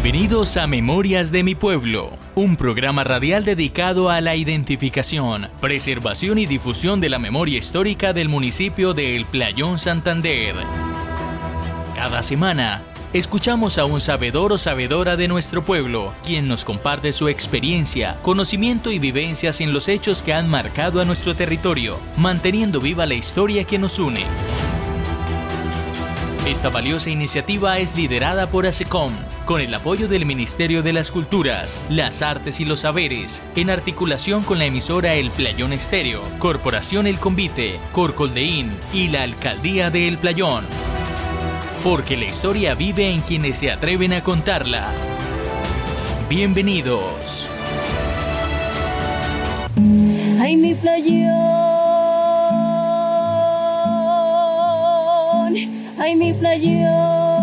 Bienvenidos a Memorias de mi Pueblo, un programa radial dedicado a la identificación, preservación y difusión de la memoria histórica del municipio de El Playón, Santander. Cada semana, escuchamos a un sabedor o sabedora de nuestro pueblo, quien nos comparte su experiencia, conocimiento y vivencias en los hechos que han marcado a nuestro territorio, manteniendo viva la historia que nos une. Esta valiosa iniciativa es liderada por ASECOM, con el apoyo del Ministerio de las Culturas, las Artes y los Saberes, en articulación con la emisora El Playón Estéreo, Corporación El Convite, Corcoldeín y la Alcaldía de El Playón. Porque la historia vive en quienes se atreven a contarla. Bienvenidos. Ay, mi playón. Ay, mi playón.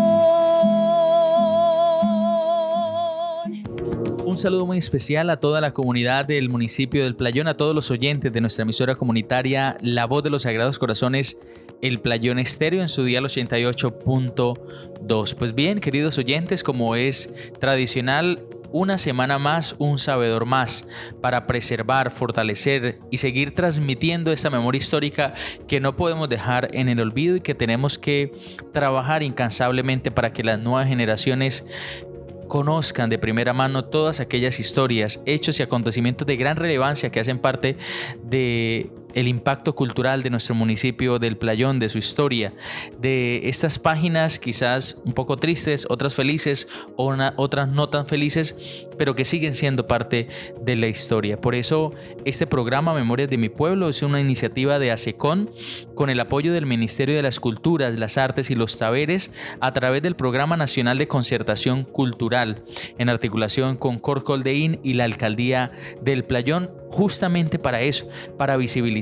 Un saludo muy especial a toda la comunidad del municipio del Playón, a todos los oyentes de nuestra emisora comunitaria La Voz de los Sagrados Corazones, El Playón Estéreo, en su dial 88.2. Pues bien, queridos oyentes, como es tradicional, una semana más, un sabedor más para preservar, fortalecer y seguir transmitiendo esta memoria histórica que no podemos dejar en el olvido y que tenemos que trabajar incansablemente para que las nuevas generaciones conozcan de primera mano todas aquellas historias, hechos y acontecimientos de gran relevancia que hacen parte de el impacto cultural de nuestro municipio del Playón, de su historia, de estas páginas quizás un poco tristes, otras felices, otras no tan felices, pero que siguen siendo parte de la historia. Por eso este programa Memorias de mi Pueblo es una iniciativa de ASECON con el apoyo del Ministerio de las Culturas, las Artes y los Saberes a través del Programa Nacional de Concertación Cultural, en articulación con Corcoldeín y la Alcaldía del Playón, justamente para eso, para visibilizar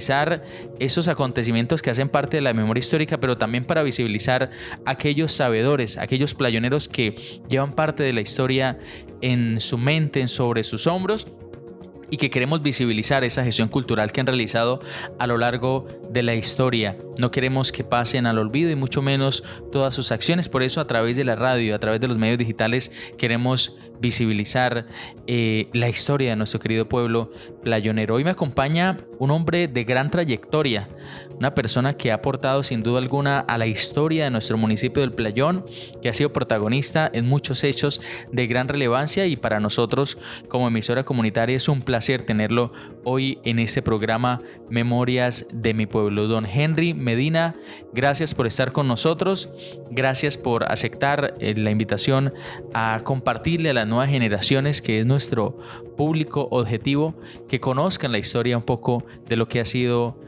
esos acontecimientos que hacen parte de la memoria histórica, pero también para visibilizar aquellos sabedores, aquellos playoneros que llevan parte de la historia en su mente, sobre sus hombros, y que queremos visibilizar esa gestión cultural que han realizado a lo largo de la historia. No queremos que pasen al olvido y mucho menos todas sus acciones. Por eso a través de la radio, a través de los medios digitales, queremos visibilizar la historia de nuestro querido pueblo playonero. Hoy me acompaña un hombre de gran trayectoria, una persona que ha aportado sin duda alguna a la historia de nuestro municipio del Playón, que ha sido protagonista en muchos hechos de gran relevancia, y para nosotros como emisora comunitaria es un placer tenerlo hoy en este programa Memorias de mi Pueblo. Don Henry Medina, gracias por estar con nosotros, gracias por aceptar la invitación a compartirle a las nuevas generaciones, que es nuestro público objetivo, que conozcan la historia un poco de lo que ha sido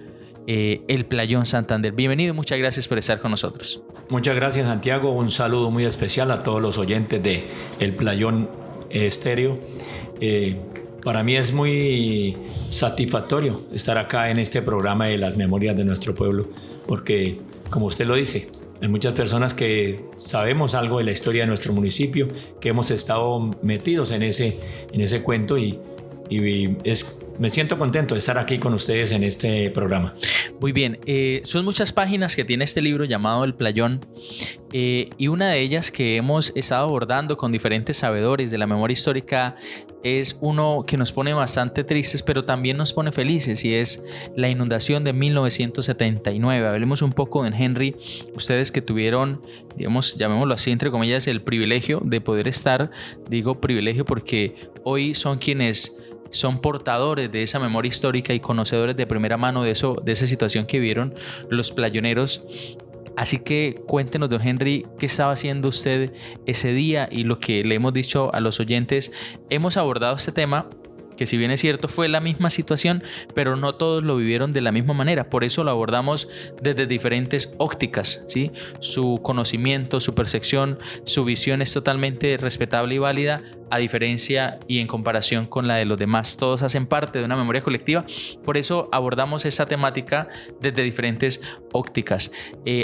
El Playón Santander. Bienvenido y muchas gracias por estar con nosotros. Muchas gracias, Santiago. Un saludo muy especial a todos los oyentes de El Playón Estéreo. Para mí es muy satisfactorio estar acá en este programa de las memorias de nuestro pueblo, porque, como usted lo dice, hay muchas personas que sabemos algo de la historia de nuestro municipio, que hemos estado metidos en ese cuento, y me siento contento de estar aquí con ustedes en este programa. Muy bien, son muchas páginas que tiene este libro llamado El Playón, y una de ellas que hemos estado abordando con diferentes sabedores de la memoria histórica es uno que nos pone bastante tristes, pero también nos pone felices, y es la inundación de 1979. Hablemos un poco, don Henry, ustedes que tuvieron, digamos, llamémoslo así, entre comillas, el privilegio de poder estar, digo privilegio porque hoy son quienes son portadores de esa memoria histórica y conocedores de primera mano de esa situación que vivieron los playoneros. Así que cuéntenos, don Henry, qué estaba haciendo usted ese día, y lo que le hemos dicho a los oyentes. Hemos abordado este tema, que si bien es cierto fue la misma situación, pero no todos lo vivieron de la misma manera. Por eso lo abordamos desde diferentes ópticas, ¿sí? Su conocimiento, su percepción, su visión es totalmente respetable y válida, a diferencia y en comparación con la de los demás. Todos hacen parte de una memoria colectiva. Por eso abordamos esta temática desde diferentes ópticas.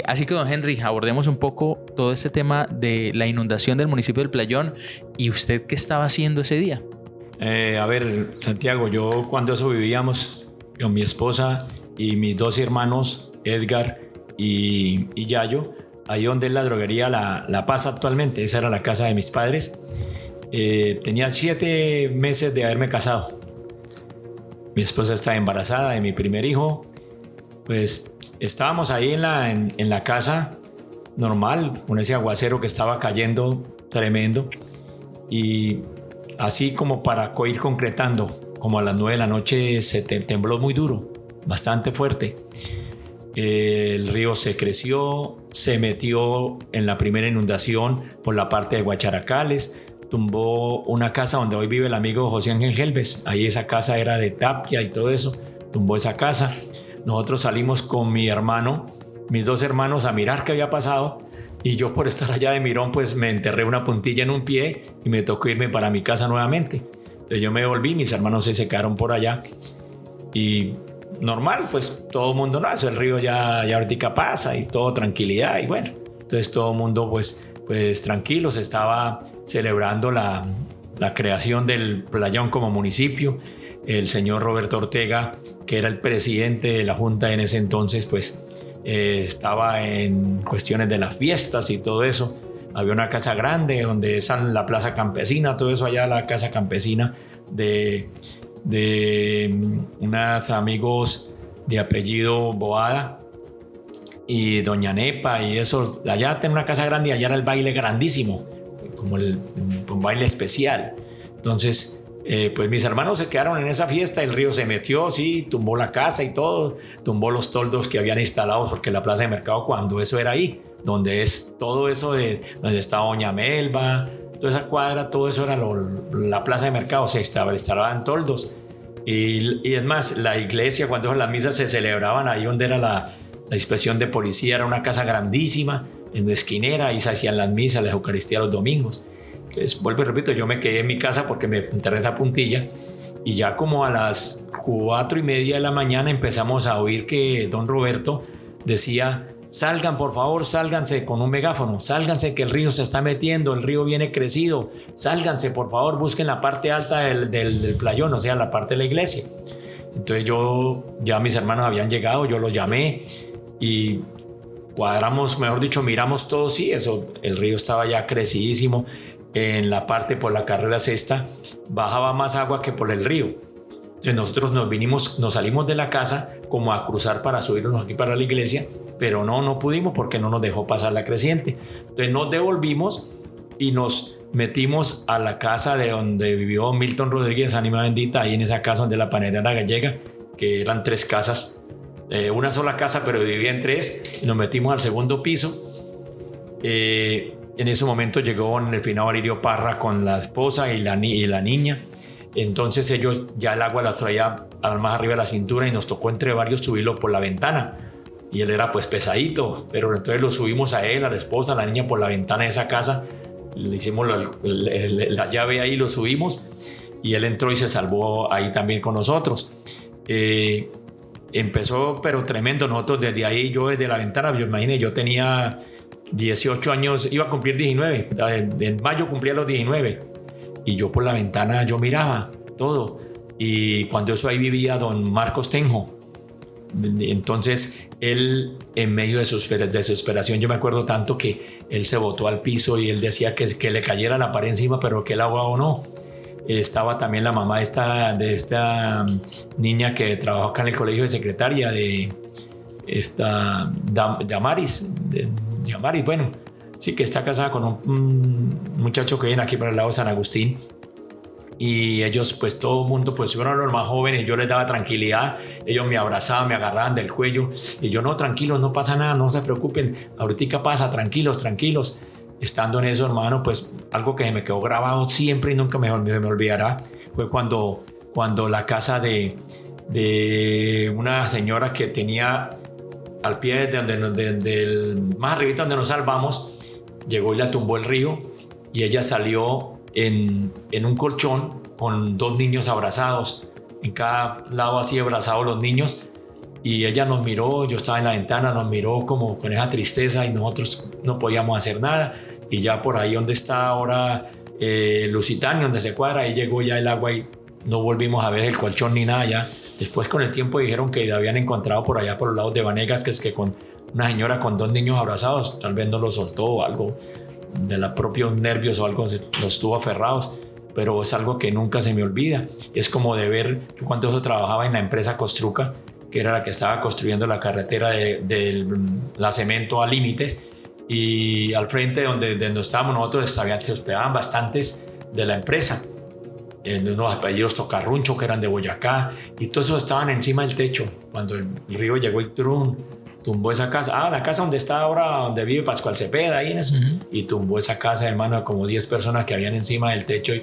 Así que, don Henry, abordemos un poco todo este tema de la inundación del municipio del Playón. ¿Y usted qué estaba haciendo ese día? A ver, Santiago, yo cuando eso vivíamos, con mi esposa y mis dos hermanos, Edgar y Yayo, ahí donde es la droguería La Paz actualmente. Esa era la casa de mis padres. Tenía 7 meses de haberme casado. Mi esposa estaba embarazada de mi primer hijo. Pues estábamos ahí en la casa normal, con ese aguacero que estaba cayendo tremendo. Y así como para ir concretando, como a las 9 de la noche se tembló muy duro, bastante fuerte. El río se creció, se metió en la primera inundación por la parte de Guacharacales, tumbó una casa donde hoy vive el amigo José Ángel Gelbes. Ahí esa casa era de tapia y todo eso, tumbó esa casa. Nosotros salimos con mi hermano, mis 2 hermanos, a mirar qué había pasado, y yo, por estar allá de mirón, pues me enterré una puntilla en un pie y me tocó irme para mi casa nuevamente. Entonces yo me volví, mis hermanos se secaron por allá y normal, pues todo el mundo, no, eso el río ya ahorita pasa y todo tranquilidad, y bueno, entonces todo el mundo pues tranquilo, se estaba celebrando la creación del Playón como municipio. El señor Roberto Ortega, que era el presidente de la Junta en ese entonces, pues estaba en cuestiones de las fiestas y todo eso. Había una casa grande donde está la plaza campesina, todo eso allá, la casa campesina de unos amigos de apellido Boada y Doña Nepa y eso. Allá tenía una casa grande y allá era el baile grandísimo, como un baile especial. Entonces, pues mis hermanos se quedaron en esa fiesta, el río se metió, sí, tumbó la casa y todo, tumbó los toldos que habían instalado, porque la plaza de mercado, cuando eso era ahí, donde es todo eso de donde estaba Doña Melba, toda esa cuadra, todo eso era la plaza de mercado, se instalaban toldos. Y es más, la iglesia, cuando las misas se celebraban ahí donde era la inspección de policía, era una casa grandísima, en la esquinera, ahí se hacían las misas, la Eucaristía los domingos. Entonces, vuelvo y repito, yo me quedé en mi casa porque me enterré esa puntilla, y ya como a las 4:30 de la mañana empezamos a oír que don Roberto decía: salgan, por favor, sálganse, con un megáfono, sálganse que el río se está metiendo, el río viene crecido, sálganse, por favor, busquen la parte alta del playón, o sea, la parte de la iglesia. Entonces ya mis hermanos habían llegado, yo los llamé y cuadramos, mejor dicho, miramos todo, sí, eso, el río estaba ya crecidísimo. En la parte por la carrera sexta bajaba más agua que por el río. Entonces nosotros nos salimos de la casa como a cruzar para subirnos aquí para la iglesia, pero no pudimos porque no nos dejó pasar la creciente. Entonces nos devolvimos y nos metimos a la casa de donde vivió Milton Rodríguez, ánima bendita, ahí en esa casa donde la panera gallega, que eran 3 casas, una sola casa pero dividida en 3, y nos metimos al segundo piso. En ese momento llegó en el final Aririo Parra con la esposa y la niña. Entonces ellos, ya el agua las traía más arriba de la cintura y nos tocó entre varios subirlo por la ventana. Y él era pues pesadito, pero entonces lo subimos a él, a la esposa, a la niña por la ventana de esa casa. Le hicimos la llave ahí, lo subimos y él entró y se salvó ahí también con nosotros. Empezó pero tremendo. Nosotros desde ahí, yo desde la ventana, yo imagínate, yo tenía 18 años, iba a cumplir 19, en mayo cumplía los 19, y yo por la ventana yo miraba todo, y cuando eso ahí vivía don Marcos Tenjo. Entonces él, en medio de su desesperación, yo me acuerdo tanto que él se botó al piso y él decía que le cayera la pared encima, pero que el agua o no. Estaba también la mamá de esta niña que trabajó acá en el colegio de secretaria, de esta Yamaris, bueno, sí, que está casada con un muchacho que viene aquí para el lado de San Agustín. Y ellos, pues todo el mundo, pues fueron los más jóvenes, yo les daba tranquilidad, ellos me abrazaban, me agarraban del cuello, y yo: no, tranquilos, no pasa nada, no se preocupen, ahorita pasa, tranquilos. Estando en eso, hermano, pues algo que me quedó grabado siempre y nunca me olvidará, fue cuando la casa de una señora que tenía al pie del más arribita donde nos salvamos, llegó y la tumbó el río, y ella salió en un colchón con 2 niños abrazados, en cada lado así abrazados los niños, y ella nos miró, yo estaba en la ventana, nos miró como con esa tristeza, y nosotros no podíamos hacer nada. Y ya por ahí donde está ahora Lusitania, donde se cuadra, ahí llegó ya el agua y no volvimos a ver el colchón ni nada ya. Después con el tiempo dijeron que habían encontrado por allá por los lados de Vanegas, que es que con una señora con 2 niños abrazados, tal vez no lo soltó o algo, de los propios nervios o algo, los estuvo aferrados. pero es algo que nunca se me olvida. Es como de ver, yo cuando yo trabajaba en la empresa Construca, que era la que estaba construyendo la carretera de la Cemento a Límites, y al frente donde estábamos nosotros se hospedaban bastantes de la empresa, unos apellidos Tocarruncho que eran de Boyacá, y todos esos estaban encima del techo. Cuando el río llegó y tumbó esa casa, la casa donde está ahora, donde vive Pascual Cepeda, ahí en eso, y tumbó esa casa, hermano, como 10 personas que habían encima del techo, y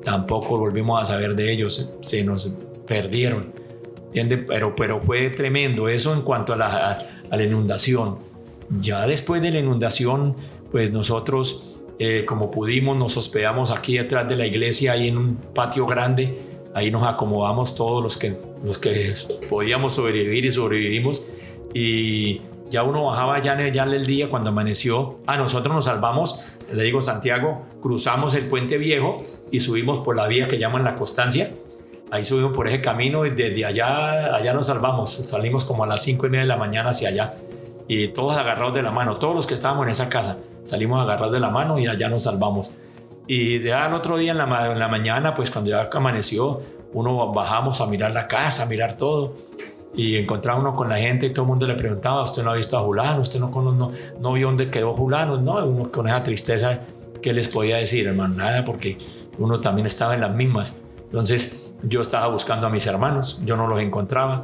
tampoco volvimos a saber de ellos, se nos perdieron, ¿entiendes? Pero fue tremendo eso en cuanto a la inundación. Ya después de la inundación, pues nosotros, como pudimos, nos hospedamos aquí detrás de la iglesia, ahí en un patio grande. Ahí nos acomodamos todos los que podíamos sobrevivir y sobrevivimos. Y ya uno bajaba ya en el día cuando amaneció. Nosotros nos salvamos, le digo Santiago, cruzamos el Puente Viejo y subimos por la vía que llaman La Constancia. Ahí subimos por ese camino y desde allá nos salvamos. Salimos como a las 5:30 de la mañana hacia allá. Y todos agarrados de la mano, todos los que estábamos en esa casa, salimos agarrados de la mano y allá nos salvamos. Y ya al otro día en la mañana, pues cuando ya amaneció, uno bajamos a mirar la casa, a mirar todo, y encontraba uno con la gente y todo el mundo le preguntaba: ¿usted no ha visto a Julano? ¿Usted no vio dónde quedó Julano? No, uno con esa tristeza, ¿qué les podía decir, hermano? Nada, porque uno también estaba en las mismas. Entonces yo estaba buscando a mis hermanos, yo no los encontraba.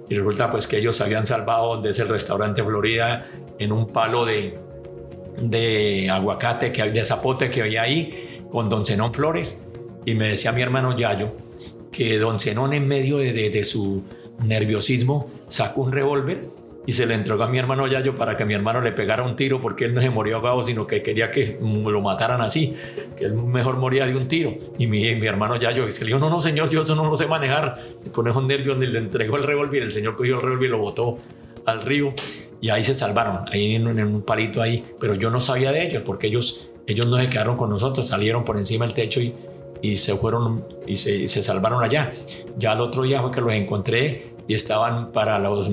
Y resulta pues que ellos se habían salvado de ese restaurante Florida en un palo de aguacate, de zapote que había ahí, con don Zenón Flores. Y me decía mi hermano Yayo que don Zenón, en medio de su nerviosismo, sacó un revólver y se le entregó a mi hermano Yayo para que mi hermano le pegara un tiro, porque él no se murió ahogado, sino que quería que lo mataran así, que él mejor moría de un tiro. Y mi hermano Yayo le dijo: no señor, yo eso no lo sé manejar. Y con esos nervios le entregó el revólver, el señor cogió el revólver y lo botó al río, y ahí se salvaron, ahí en un palito ahí. Pero yo no sabía de ellos, porque ellos no se quedaron con nosotros, salieron por encima del techo y se fueron y se salvaron allá. Ya el otro día fue que los encontré y estaban para los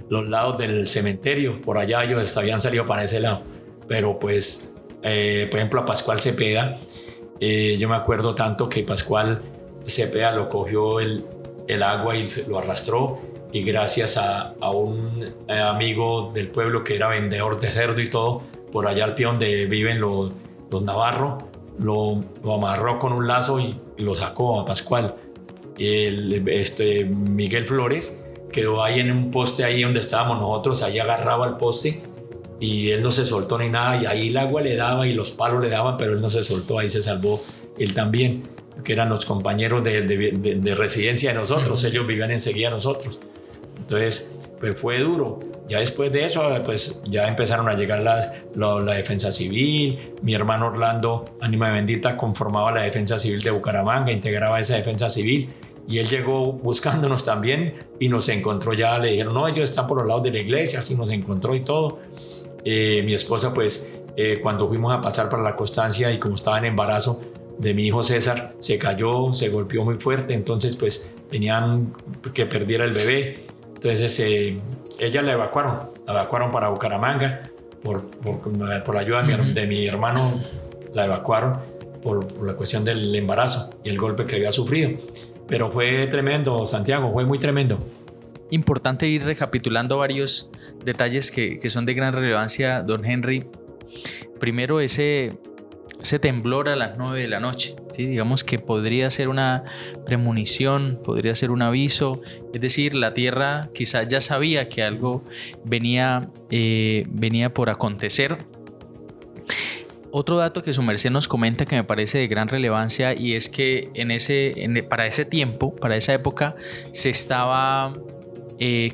lados del cementerio, por allá ellos habían salido para ese lado. Pero pues, por ejemplo, a Pascual Cepeda, yo me acuerdo tanto que Pascual Cepeda lo cogió el agua y lo arrastró, y gracias a un amigo del pueblo que era vendedor de cerdo y todo, por allá al pie donde viven los Navarro, lo amarró con un lazo y lo sacó a Pascual. Miguel Flores quedó ahí en un poste, ahí donde estábamos nosotros, ahí agarrado al poste, y él no se soltó ni nada, y ahí el agua le daba y los palos le daban, pero él no se soltó, ahí se salvó él también, que eran los compañeros de residencia de nosotros. Ellos vivían enseguida de nosotros. Entonces, pues fue duro. Ya después de eso, pues ya empezaron a llegar la defensa civil. Mi hermano Orlando, ánima bendita, conformaba la defensa civil de Bucaramanga, integraba esa defensa civil. Y él llegó buscándonos también y nos encontró ya. Le dijeron: no, ellos están por los lados de la iglesia. Así nos encontró y todo. Mi esposa, pues, cuando fuimos a pasar para La Constancia, y como estaba en embarazo de mi hijo César, se cayó, se golpeó muy fuerte. Entonces, pues, tenían que perder el bebé. Entonces, ella la evacuaron para Bucaramanga. Por la ayuda de mi hermano, la evacuaron por la cuestión del embarazo y el golpe que había sufrido. Pero fue tremendo, Santiago, fue muy tremendo. Importante ir recapitulando varios detalles que son de gran relevancia, don Henry. Primero, ese temblor a las 9 de la noche, ¿sí? Digamos que podría ser una premonición, podría ser un aviso. Es decir, la tierra quizás ya sabía que algo venía por acontecer. Otro dato que su merced nos comenta que me parece de gran relevancia, y es que para ese tiempo, para esa época, se estaba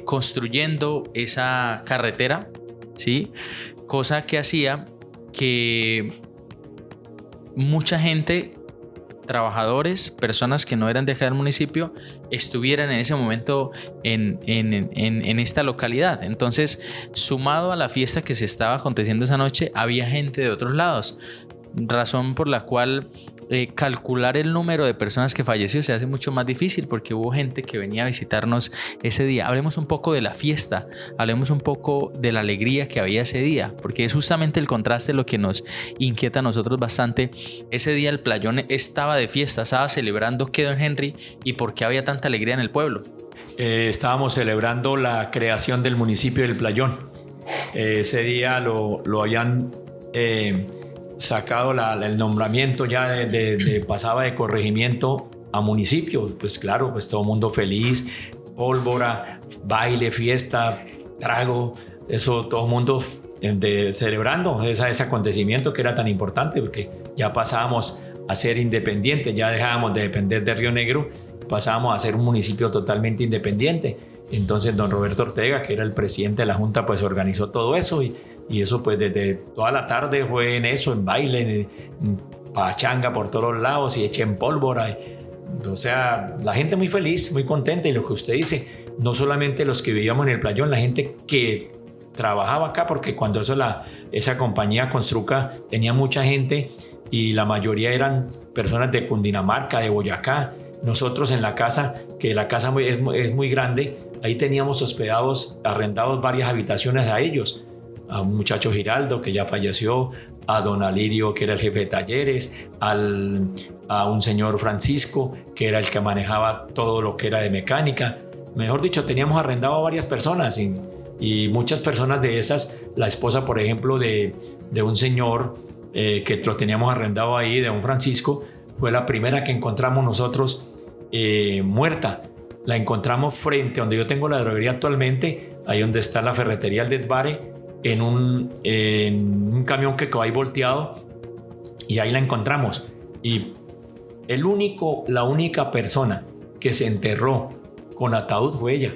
construyendo esa carretera, ¿sí? Cosa que hacía que mucha gente, trabajadores, personas que no eran de acá del municipio, estuvieran en ese momento en esta localidad. Entonces, sumado a la fiesta que se estaba aconteciendo esa noche, había gente de otros lados. razón por la cual calcular el número de personas que falleció se hace mucho más difícil, porque hubo gente que venía a visitarnos ese día. Hablemos un poco de la fiesta, hablemos un poco de la alegría que había ese día, porque es justamente el contraste lo que nos inquieta a nosotros bastante. Ese día el Playón estaba de fiesta, estaba celebrando qué, don Henry, y por qué había tanta alegría en el pueblo. Estábamos celebrando la creación del municipio del Playón. Ese día lo habían sacado el nombramiento ya pasaba de corregimiento a municipio. Pues claro, pues todo el mundo feliz, pólvora, baile, fiesta, trago, eso todo el mundo celebrando ese acontecimiento que era tan importante, porque ya pasábamos a ser independientes, ya dejábamos de depender de Río Negro, pasábamos a ser un municipio totalmente independiente. Entonces don Roberto Ortega, que era el presidente de la Junta, pues organizó todo eso y eso pues desde toda la tarde fue en eso, en baile, en pachanga por todos lados y echen pólvora. O sea, la gente muy feliz, muy contenta, y lo que usted dice, no solamente los que vivíamos en el Playón, la gente que trabajaba acá, porque cuando esa compañía Construca tenía mucha gente y la mayoría eran personas de Cundinamarca, de Boyacá. Nosotros en la casa, que la casa es muy grande, ahí teníamos hospedados, arrendados varias habitaciones a ellos, a un muchacho Giraldo que ya falleció, a don Alirio que era el jefe de talleres, a un señor Francisco que era el que manejaba todo lo que era de mecánica. Mejor dicho, teníamos arrendado a varias personas y muchas personas de esas, la esposa por ejemplo de un señor que lo teníamos arrendado ahí, de don Francisco, fue la primera que encontramos nosotros muerta. La encontramos frente a donde yo tengo la droguería actualmente, ahí donde está la ferretería El Desvare, en un camión que quedó ahí volteado, y ahí la encontramos. Y la única persona que se enterró con ataúd fue ella.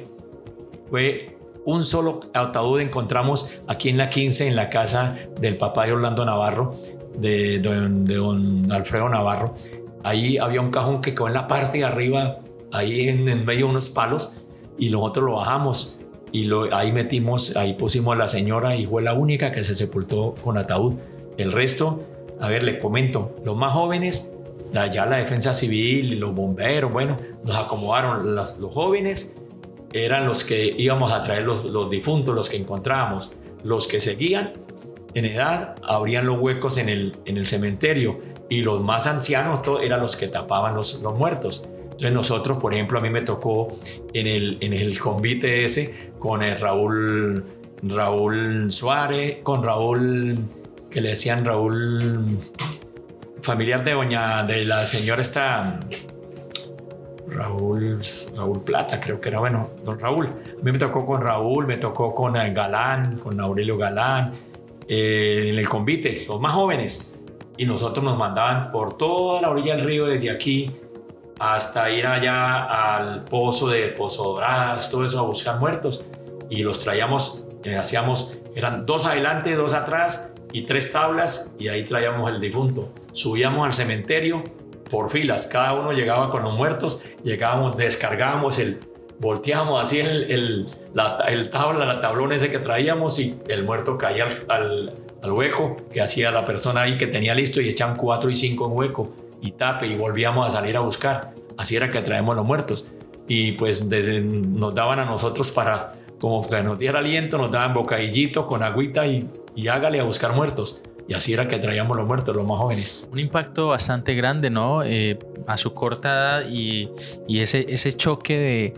Fue un solo ataúd encontramos aquí en la 15, en la casa del papá de Orlando Navarro, de don Alfredo Navarro. Ahí había un cajón que quedó en la parte de arriba, ahí en medio de unos palos, y nosotros lo bajamos y ahí pusimos a la señora, y fue la única que se sepultó con ataúd. El resto, a ver, le comento, los más jóvenes, ya la defensa civil y los bomberos, bueno, nos acomodaron. Los jóvenes eran los que íbamos a traer los difuntos, los que encontrábamos. Los que seguían en edad abrían los huecos en el cementerio, y los más ancianos eran los que tapaban los muertos. Entonces nosotros, por ejemplo, a mí me tocó en el convite ese con el Raúl Suárez, con Raúl, que le decían Raúl, familiar de la señora esta, Raúl Plata, creo que era, bueno, don Raúl. A mí me tocó con Raúl, me tocó con Galán, con Aurelio Galán, en el convite, los más jóvenes. Y nosotros nos mandaban por toda la orilla del río, desde aquí hasta ir allá al pozo de Pozo Doradas, todo eso, a buscar muertos, y los traíamos, eran 2 adelante, 2 atrás y 3 tablas, y ahí traíamos el difunto. Subíamos al cementerio por filas, cada uno llegaba con los muertos, descargábamos volteábamos así el tablón ese que traíamos, y el muerto caía al hueco que hacía la persona ahí que tenía listo, y echaban 4 y 5 en hueco y tape, y volvíamos a salir a buscar. Así era que traemos los muertos. Y pues nos daban a nosotros, para como que nos diera aliento, nos daban bocadillito con agüita y hágale a buscar muertos. Y así era que traíamos los muertos, los más jóvenes. Un impacto bastante grande, ¿no? A su corta edad, y ese choque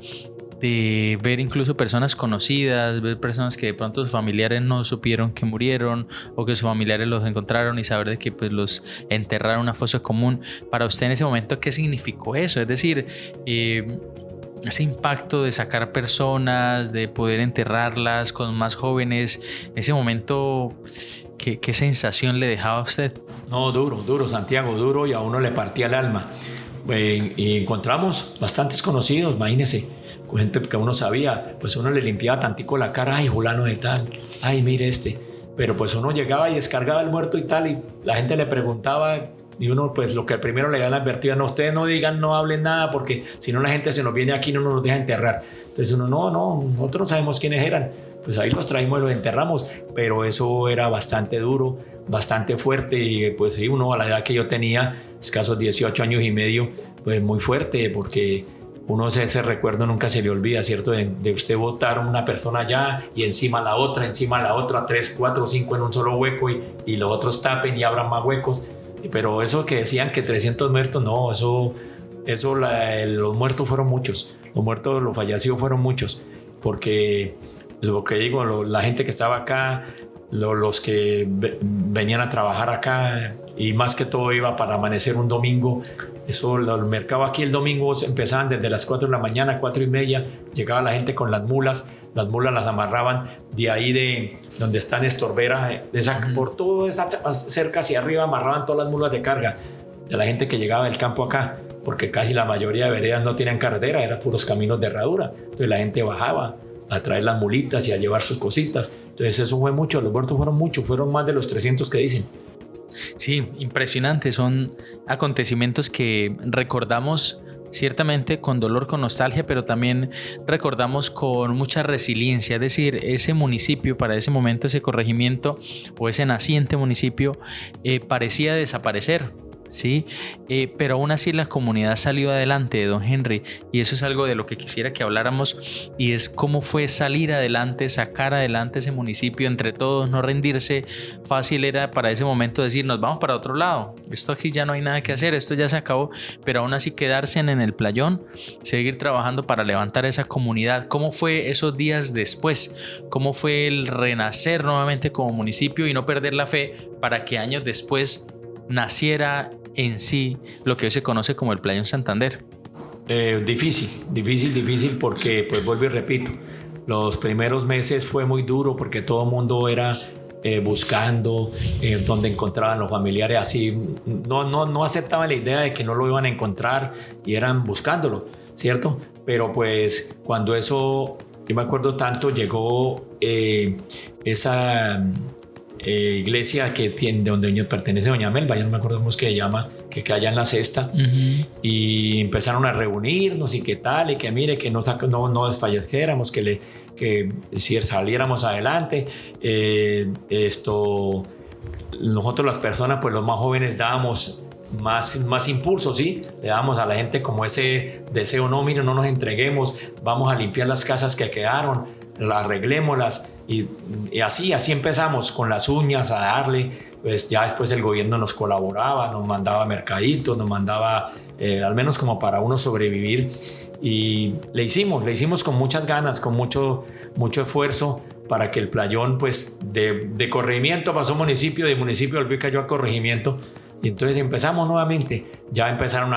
de ver incluso personas conocidas, ver personas que de pronto sus familiares no supieron que murieron, o que sus familiares los encontraron, y saber de que pues los enterraron en una fosa común. Para usted en ese momento, ¿qué significó eso? Es decir, ese impacto de sacar personas, de poder enterrarlas con más jóvenes, en ese momento, ¿qué sensación le dejaba a usted? No, duro, Santiago, duro, y a uno le partía el alma. Y encontramos bastantes conocidos, imagínese, gente que uno sabía, pues uno le limpiaba tantico la cara, ay, fulano de tal, ay, mire este. Pero pues uno llegaba y descargaba el muerto y tal, y la gente le preguntaba, y uno pues lo que primero le habían advertido, no, ustedes no digan, no hablen nada, porque si no la gente se nos viene aquí y no nos deja enterrar. Entonces uno, no, nosotros no sabemos quiénes eran. pues ahí los traímos y los enterramos, pero eso era bastante duro, bastante fuerte y pues sí, uno a la edad que yo tenía, escasos 18 años y medio, pues muy fuerte porque uno ese recuerdo nunca se le olvida, ¿cierto? De usted botar una persona allá y encima la otra, 3, 4, 5 en un solo hueco y los otros tapen y abran más huecos. Pero eso que decían que 300 muertos, no, los muertos fueron muchos, los fallecidos fueron muchos, porque lo que digo, la gente que estaba acá, los que venían a trabajar acá y más que todo iba para amanecer un domingo. Eso, el mercado aquí el domingo empezaban desde las 4 de la mañana, 4:30, llegaba la gente con las mulas las amarraban de ahí de donde está Estorbera, por toda esa cerca hacia arriba amarraban todas las mulas de carga de la gente que llegaba del campo acá, porque casi la mayoría de veredas no tenían carretera, eran puros caminos de herradura, entonces la gente bajaba a traer las mulitas y a llevar sus cositas, entonces eso fue mucho, los muertos fueron muchos, fueron más de los 300 que dicen. Sí, impresionante, son acontecimientos que recordamos ciertamente con dolor, con nostalgia, pero también recordamos con mucha resiliencia, es decir, ese municipio para ese momento, ese corregimiento o ese naciente municipio parecía desaparecer. ¿Sí? Pero aún así la comunidad salió adelante, don Henry, y eso es algo de lo que quisiera que habláramos, y es cómo fue salir adelante, sacar adelante ese municipio entre todos, no rendirse. Fácil era para ese momento decir, nos vamos para otro lado, esto aquí ya no hay nada que hacer, esto ya se acabó, pero aún así quedarse en el playón, seguir trabajando para levantar esa comunidad. ¿Cómo fue esos días después? ¿Cómo fue el renacer nuevamente como municipio y no perder la fe para que años después naciera en sí lo que hoy se conoce como el Playón Santander? Difícil porque, pues vuelvo y repito, los primeros meses fue muy duro porque todo el mundo era buscando donde encontraban los familiares, así no aceptaban la idea de que no lo iban a encontrar y eran buscándolo, ¿cierto? Pero pues cuando eso, yo me acuerdo tanto, llegó esa iglesia que tiene, de donde pertenece doña Melba, ya no me acuerdo cómo es que se llama, que allá en la Cesta, y empezaron a reunirnos y qué tal, y que mire, que no desfalleciéramos, que si saliéramos adelante, nosotros las personas, pues los más jóvenes dábamos más impulso, ¿sí? Le damos a la gente como ese deseo, no, mire, no nos entreguemos, vamos a limpiar las casas que quedaron, arreglémoslas, y así empezamos con las uñas a darle. Pues ya después el gobierno nos colaboraba, nos mandaba mercaditos, nos mandaba al menos como para uno sobrevivir, y le hicimos con muchas ganas, con mucho esfuerzo, para que el playón, pues de corregimiento pasó municipio, de municipio volvió y cayó a corregimiento, y entonces empezamos nuevamente. Ya empezaron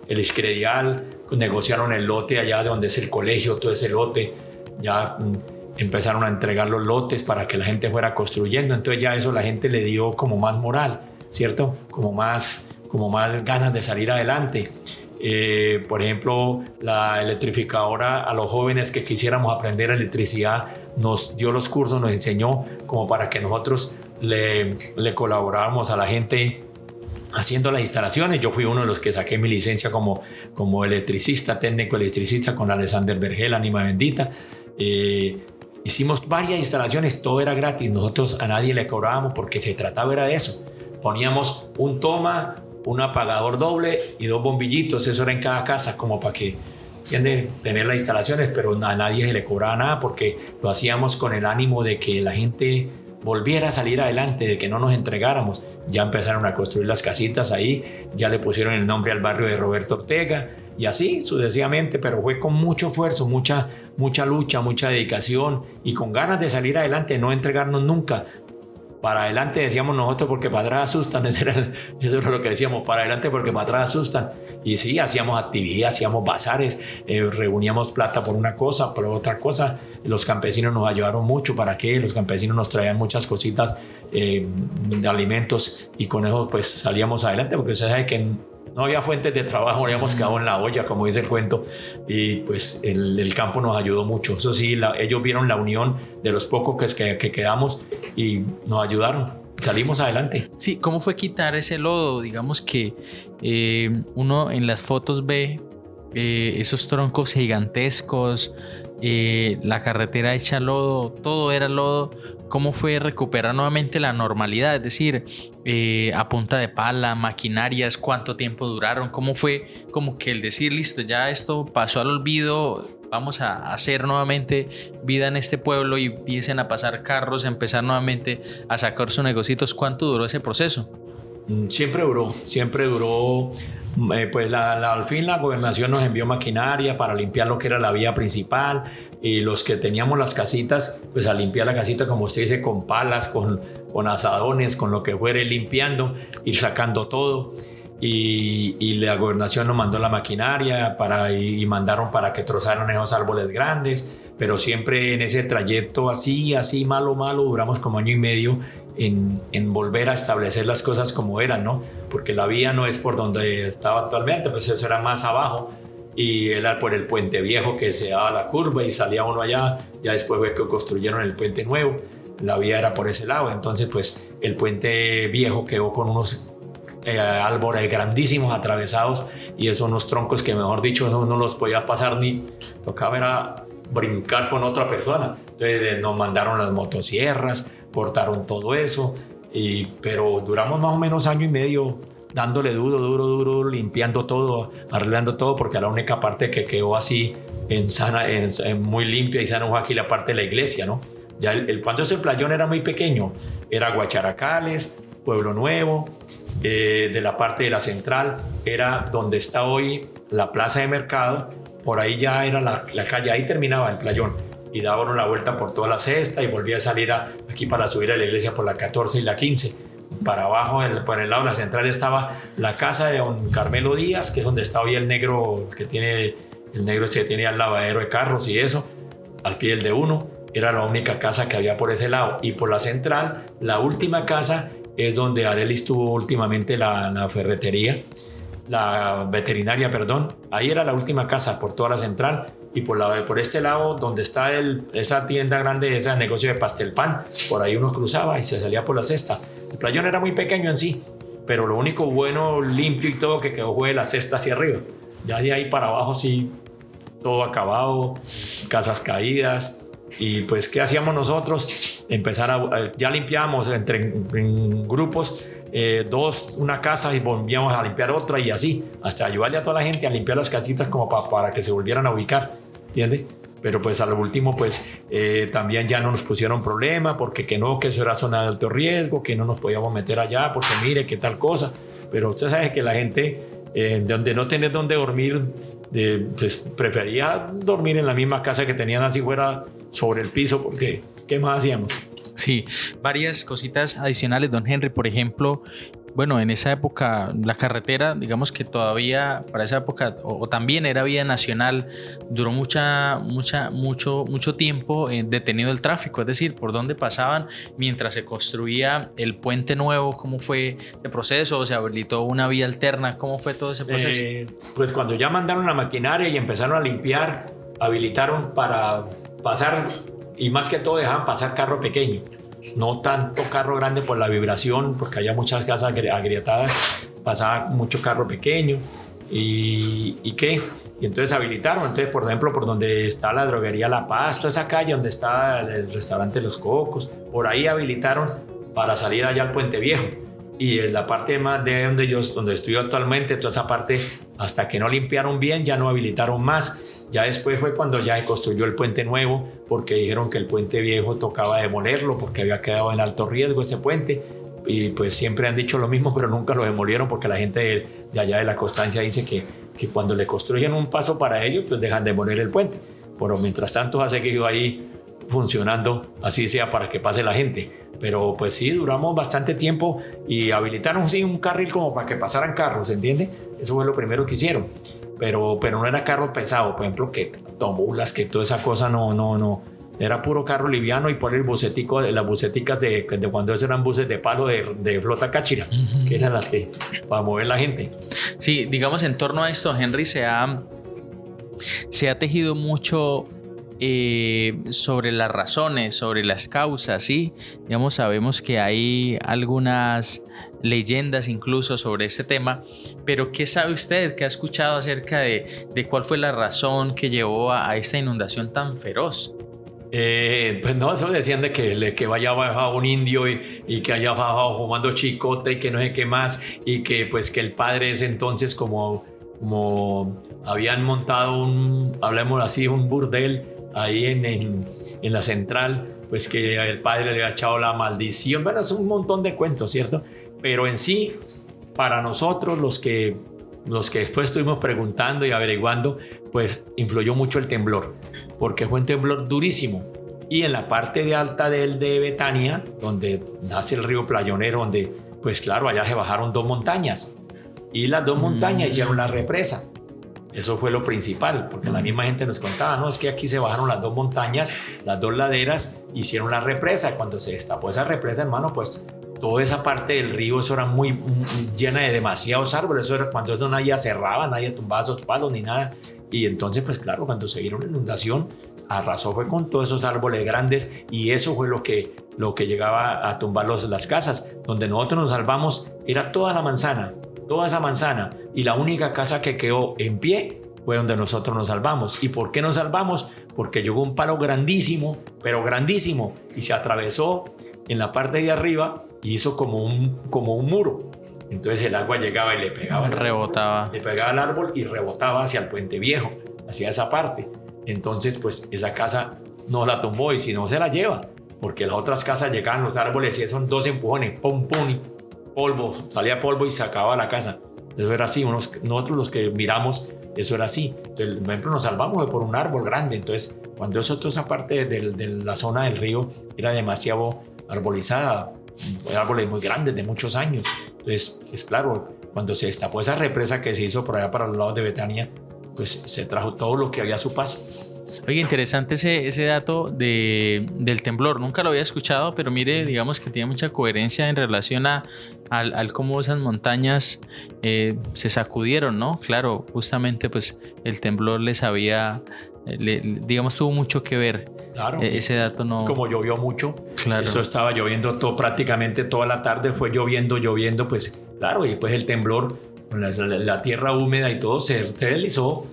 el Iscredial, negociaron el lote allá de donde es el colegio, todo ese lote, ya empezaron a entregar los lotes para que la gente fuera construyendo, entonces ya eso la gente le dio como más moral, ¿cierto? Como más ganas de salir adelante. Por ejemplo, la electrificadora, a los jóvenes que quisiéramos aprender electricidad, nos dio los cursos, nos enseñó como para que nosotros le colaboráramos a la gente haciendo las instalaciones. Yo fui uno de los que saqué mi licencia como electricista, técnico electricista, con Alexander Vergel, ánima bendita. Hicimos varias instalaciones, todo era gratis, nosotros a nadie le cobrábamos porque se trataba era de eso. Poníamos un toma, un apagador doble y 2 bombillitos, eso era en cada casa, como para que tener las instalaciones, pero a nadie se le cobraba nada porque lo hacíamos con el ánimo de que la gente volviera a salir adelante, de que no nos entregáramos. Ya empezaron a construir las casitas ahí, ya le pusieron el nombre al barrio de Roberto Ortega y así sucesivamente, pero fue con mucho esfuerzo, mucha lucha, mucha dedicación y con ganas de salir adelante, no entregarnos nunca. Para adelante decíamos nosotros porque para atrás asustan, eso era lo que decíamos, para adelante porque para atrás asustan. Y sí, hacíamos actividades, hacíamos bazares, reuníamos plata por una cosa, por otra cosa. Los campesinos nos ayudaron mucho. ¿Para qué? Los campesinos nos traían muchas cositas de alimentos y con eso pues salíamos adelante, porque usted sabe que no había fuentes de trabajo, habíamos quedado en la olla, como dice el cuento, y pues el campo nos ayudó mucho. Eso sí, ellos vieron la unión de los pocos que quedamos y nos ayudaron. Salimos adelante. Sí, ¿cómo fue quitar ese lodo? Digamos que uno en las fotos ve esos troncos gigantescos, la carretera hecha lodo, todo era lodo. ¿Cómo fue recuperar nuevamente la normalidad? Es decir, a punta de pala, maquinarias, ¿cuánto tiempo duraron? ¿Cómo fue como que el decir, listo, ya esto pasó al olvido, vamos a hacer nuevamente vida en este pueblo y empiecen a pasar carros, a empezar nuevamente a sacar sus negocios? ¿Cuánto duró ese proceso? Siempre duró. Pues al fin la gobernación nos envió maquinaria para limpiar lo que era la vía principal, y los que teníamos las casitas, pues a limpiar la casita, como usted dice, con palas, con azadones, con lo que fuere, limpiando, ir sacando todo. Y la gobernación nos mandó la maquinaria y mandaron para que trozaran esos árboles grandes, pero siempre en ese trayecto así malo, duramos como año y medio en volver a establecer las cosas como eran, ¿no? Porque la vía no es por donde estaba actualmente, pues eso era más abajo, y era por el puente viejo que se daba la curva y salía uno allá. Ya después fue que construyeron el puente nuevo, la vía era por ese lado. Entonces pues el puente viejo quedó con unos árboles grandísimos atravesados, y esos unos troncos que, mejor dicho, no los podía pasar, ni tocaba era brincar con otra persona. Entonces nos mandaron las motosierras, cortaron todo eso, pero duramos más o menos año y medio dándole duro, limpiando todo, arreglando todo, porque la única parte que quedó así muy limpia y sana fue aquí la parte de la iglesia, ¿no? Ya cuando ese playón era muy pequeño, era Guacharacales, Pueblo Nuevo, de la parte de la central era donde está hoy la plaza de mercado. Por ahí ya era la calle, ahí terminaba el playón, y daba uno la vuelta por toda la cesta y volvía a salir aquí para subir a la iglesia por la 14 y la 15. Para abajo, por el lado de la central, estaba la casa de don Carmelo Díaz, que es donde está hoy el negro que tiene el lavadero de carros y eso, al pie del de uno. Era la única casa que había por ese lado. Y por la central, la última casa es donde Arelis tuvo últimamente la ferretería, la veterinaria, perdón. Ahí era la última casa por toda la central. Y por este lado, donde está esa tienda grande, ese negocio de pastel pan, por ahí uno cruzaba y se salía por la cesta. El playón era muy pequeño en sí, pero lo único bueno, limpio y todo que quedó fue de la cesta hacia arriba. Ya de ahí para abajo sí, todo acabado, casas caídas. Y pues, ¿qué hacíamos nosotros? Ya limpiábamos en grupos, una casa, y volvíamos a limpiar otra, y así, hasta ayudarle a toda la gente a limpiar las casitas como para que se volvieran a ubicar, ¿entiendes? Pero pues a lo último pues también ya no nos pusieron problema, porque que eso era zona de alto riesgo, que no nos podíamos meter allá porque mire qué tal cosa. Pero usted sabe que la gente donde no tenía donde dormir, pues prefería dormir en la misma casa que tenían, así fuera sobre el piso, porque ¿qué más hacíamos? Sí, varias cositas adicionales, don Henry. Por ejemplo, bueno, en esa época la carretera, digamos que todavía para esa época, o también era vía nacional, duró mucho tiempo detenido el tráfico, es decir, por dónde pasaban mientras se construía el puente nuevo. ¿Cómo fue el proceso? ¿O se habilitó una vía alterna? ¿Cómo fue todo ese proceso? Pues cuando ya mandaron la maquinaria y empezaron a limpiar, habilitaron para pasar, y más que todo dejaban pasar carro pequeño, no tanto carro grande por la vibración, porque había muchas casas agrietadas, pasaba mucho carro pequeño. Y entonces habilitaron. Entonces, por ejemplo, por donde está la droguería La Paz, toda esa calle donde está el restaurante Los Cocos, por ahí habilitaron para salir allá al Puente Viejo. Y en la parte más de donde estoy actualmente, toda esa parte, hasta que no limpiaron bien, ya no habilitaron más. Ya después fue cuando ya se construyó el puente nuevo, porque dijeron que el puente viejo tocaba demolerlo porque había quedado en alto riesgo ese puente. Y pues siempre han dicho lo mismo, pero nunca lo demolieron, porque la gente de allá de la Constancia dice que cuando le construyen un paso para ellos, pues dejan demoler el puente. Pero mientras tanto ha seguido ahí funcionando, así sea para que pase la gente. Pero pues sí, duramos bastante tiempo, y habilitaron sí un carril como para que pasaran carros, ¿entiende? Eso fue lo primero que hicieron. Pero no era carro pesado, por ejemplo, que tomulas, que toda esa cosa, no. Era puro carro liviano, y por el bucetico, las buceticas de cuando esos eran buses de palo de flota Cáchira, que eran las que para mover la gente. Sí, digamos, en torno a esto, Henry, se ha tejido mucho sobre las razones, sobre las causas, ¿sí? Digamos, sabemos que hay algunas leyendas incluso sobre este tema, pero ¿qué sabe usted? ¿Qué ha escuchado acerca de cuál fue la razón que llevó a esta inundación tan feroz? Pues no, eso decían de que vaya bajado un indio y que haya bajado fumando chicote y que no sé qué más, y que pues que el padre ese entonces como habían montado hablemos así, un burdel ahí en la central, pues que el padre le había echado la maldición. Bueno, es un montón de cuentos, ¿cierto? Pero en sí, para nosotros los que después estuvimos preguntando y averiguando, pues influyó mucho el temblor, porque fue un temblor durísimo. Y en la parte de alta de Betania, donde nace el río Playonero, donde pues claro, allá se bajaron 2 montañas, y las 2 montañas hicieron la represa. Eso fue lo principal, porque la misma gente nos contaba, no, es que aquí se bajaron las 2 montañas, las 2 laderas, hicieron la represa. Cuando se destapó esa represa, hermano, pues toda esa parte del río, eso era muy llena de demasiados árboles. Eso era cuando eso nadie cerraba, nadie tumbaba esos palos ni nada. Y entonces, pues claro, cuando se vieron la inundación, arrasó fue con todos esos árboles grandes, y eso fue lo que llegaba a tumbar las casas. Donde nosotros nos salvamos era toda esa manzana, y la única casa que quedó en pie fue donde nosotros nos salvamos. ¿Y por qué nos salvamos? Porque llegó un palo grandísimo, pero grandísimo, y se atravesó en la parte de arriba y hizo como un muro. Entonces el agua llegaba y le pegaba al árbol y rebotaba hacia el puente viejo, hacia esa parte. Entonces pues esa casa no la tumbó, y si no se la lleva, porque las otras casas llegaban los árboles y son 2 empujones, pum pum, y polvo, salía polvo y se acababa la casa. Eso era así, nosotros los que miramos, eso era así. Entonces, por ejemplo, nos salvamos por un árbol grande. Entonces cuando esa parte de la zona del río era demasiado arbolizada, árboles muy grandes de muchos años. Entonces, es claro, cuando se destapó esa represa que se hizo por allá para los lados de Betania, pues se trajo todo lo que había a su paso. Oye, interesante ese dato del temblor. Nunca lo había escuchado, pero mire, digamos que tiene mucha coherencia en relación al cómo esas montañas se sacudieron, ¿no? Claro, justamente pues el temblor digamos, tuvo mucho que ver. Claro. Ese dato no... Como llovió mucho, claro. Eso estaba lloviendo prácticamente toda la tarde, fue lloviendo, pues claro, y después el temblor, la tierra húmeda y todo se deslizó,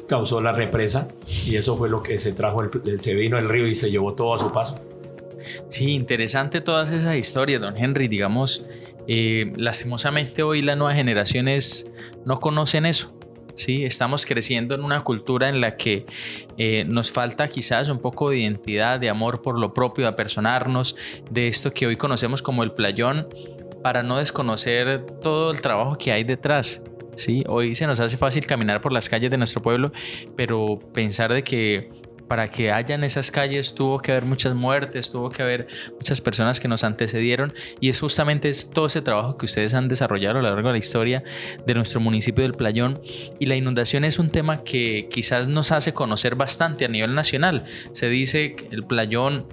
causó la represa, y eso fue lo que se trajo, se vino el río y se llevó todo a su paso. Sí, interesante todas esas historias, don Henry. Digamos, lastimosamente hoy las nuevas generaciones no conocen eso. Sí, estamos creciendo en una cultura en la que nos falta quizás un poco de identidad, de amor por lo propio, de apersonarnos, de esto que hoy conocemos como el playón, para no desconocer todo el trabajo que hay detrás. Sí, hoy se nos hace fácil caminar por las calles de nuestro pueblo, pero pensar de que para que haya en esas calles tuvo que haber muchas muertes, tuvo que haber muchas personas que nos antecedieron, y es justamente todo ese trabajo que ustedes han desarrollado a lo largo de la historia de nuestro municipio del Playón. Y la inundación es un tema que quizás nos hace conocer bastante a nivel nacional. Se dice que el Playón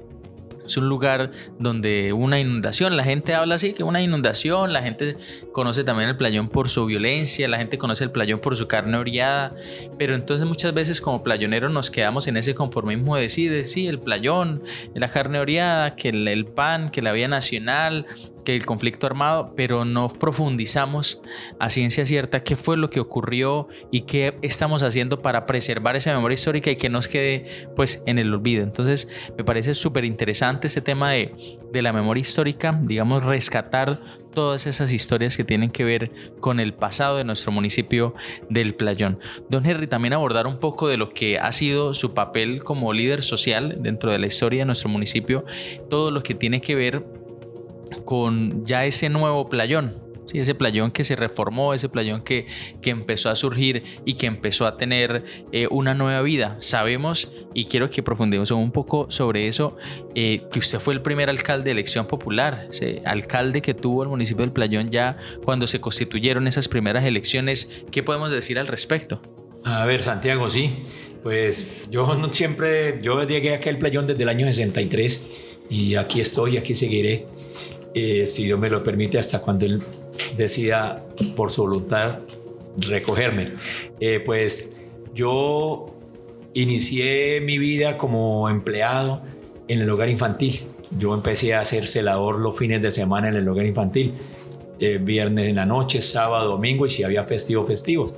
es un lugar donde una inundación, la gente habla así, que una inundación, la gente conoce también el Playón por su violencia, la gente conoce el Playón por su carne oreada, pero entonces muchas veces como playoneros nos quedamos en ese conformismo de decir, sí, el Playón, la carne oreada, que el PAN, que la vía nacional, que el conflicto armado, pero no profundizamos a ciencia cierta qué fue lo que ocurrió y qué estamos haciendo para preservar esa memoria histórica y que nos quede pues en el olvido. Entonces me parece súper interesante ese tema de la memoria histórica, digamos, rescatar todas esas historias que tienen que ver con el pasado de nuestro municipio del Playón. Don Henry, también abordar un poco de lo que ha sido su papel como líder social dentro de la historia de nuestro municipio, todo lo que tiene que ver con ya ese nuevo Playón, ¿sí? Ese Playón que se reformó, ese Playón que empezó a surgir y que empezó a tener una nueva vida. Sabemos, y quiero que profundicemos un poco sobre eso, que usted fue el primer alcalde de elección popular, ese alcalde que tuvo el municipio del Playón ya cuando se constituyeron esas primeras elecciones. ¿Qué podemos decir al respecto? A ver, Santiago, sí, pues yo llegué aquí al Playón desde el año 63 y aquí estoy, aquí seguiré. Si Dios me lo permite, hasta cuando Él decida por su voluntad recogerme. Pues yo inicié mi vida como empleado en el hogar infantil. Yo empecé a ser celador los fines de semana en el hogar infantil, viernes en la noche, sábado, domingo y si había festivos.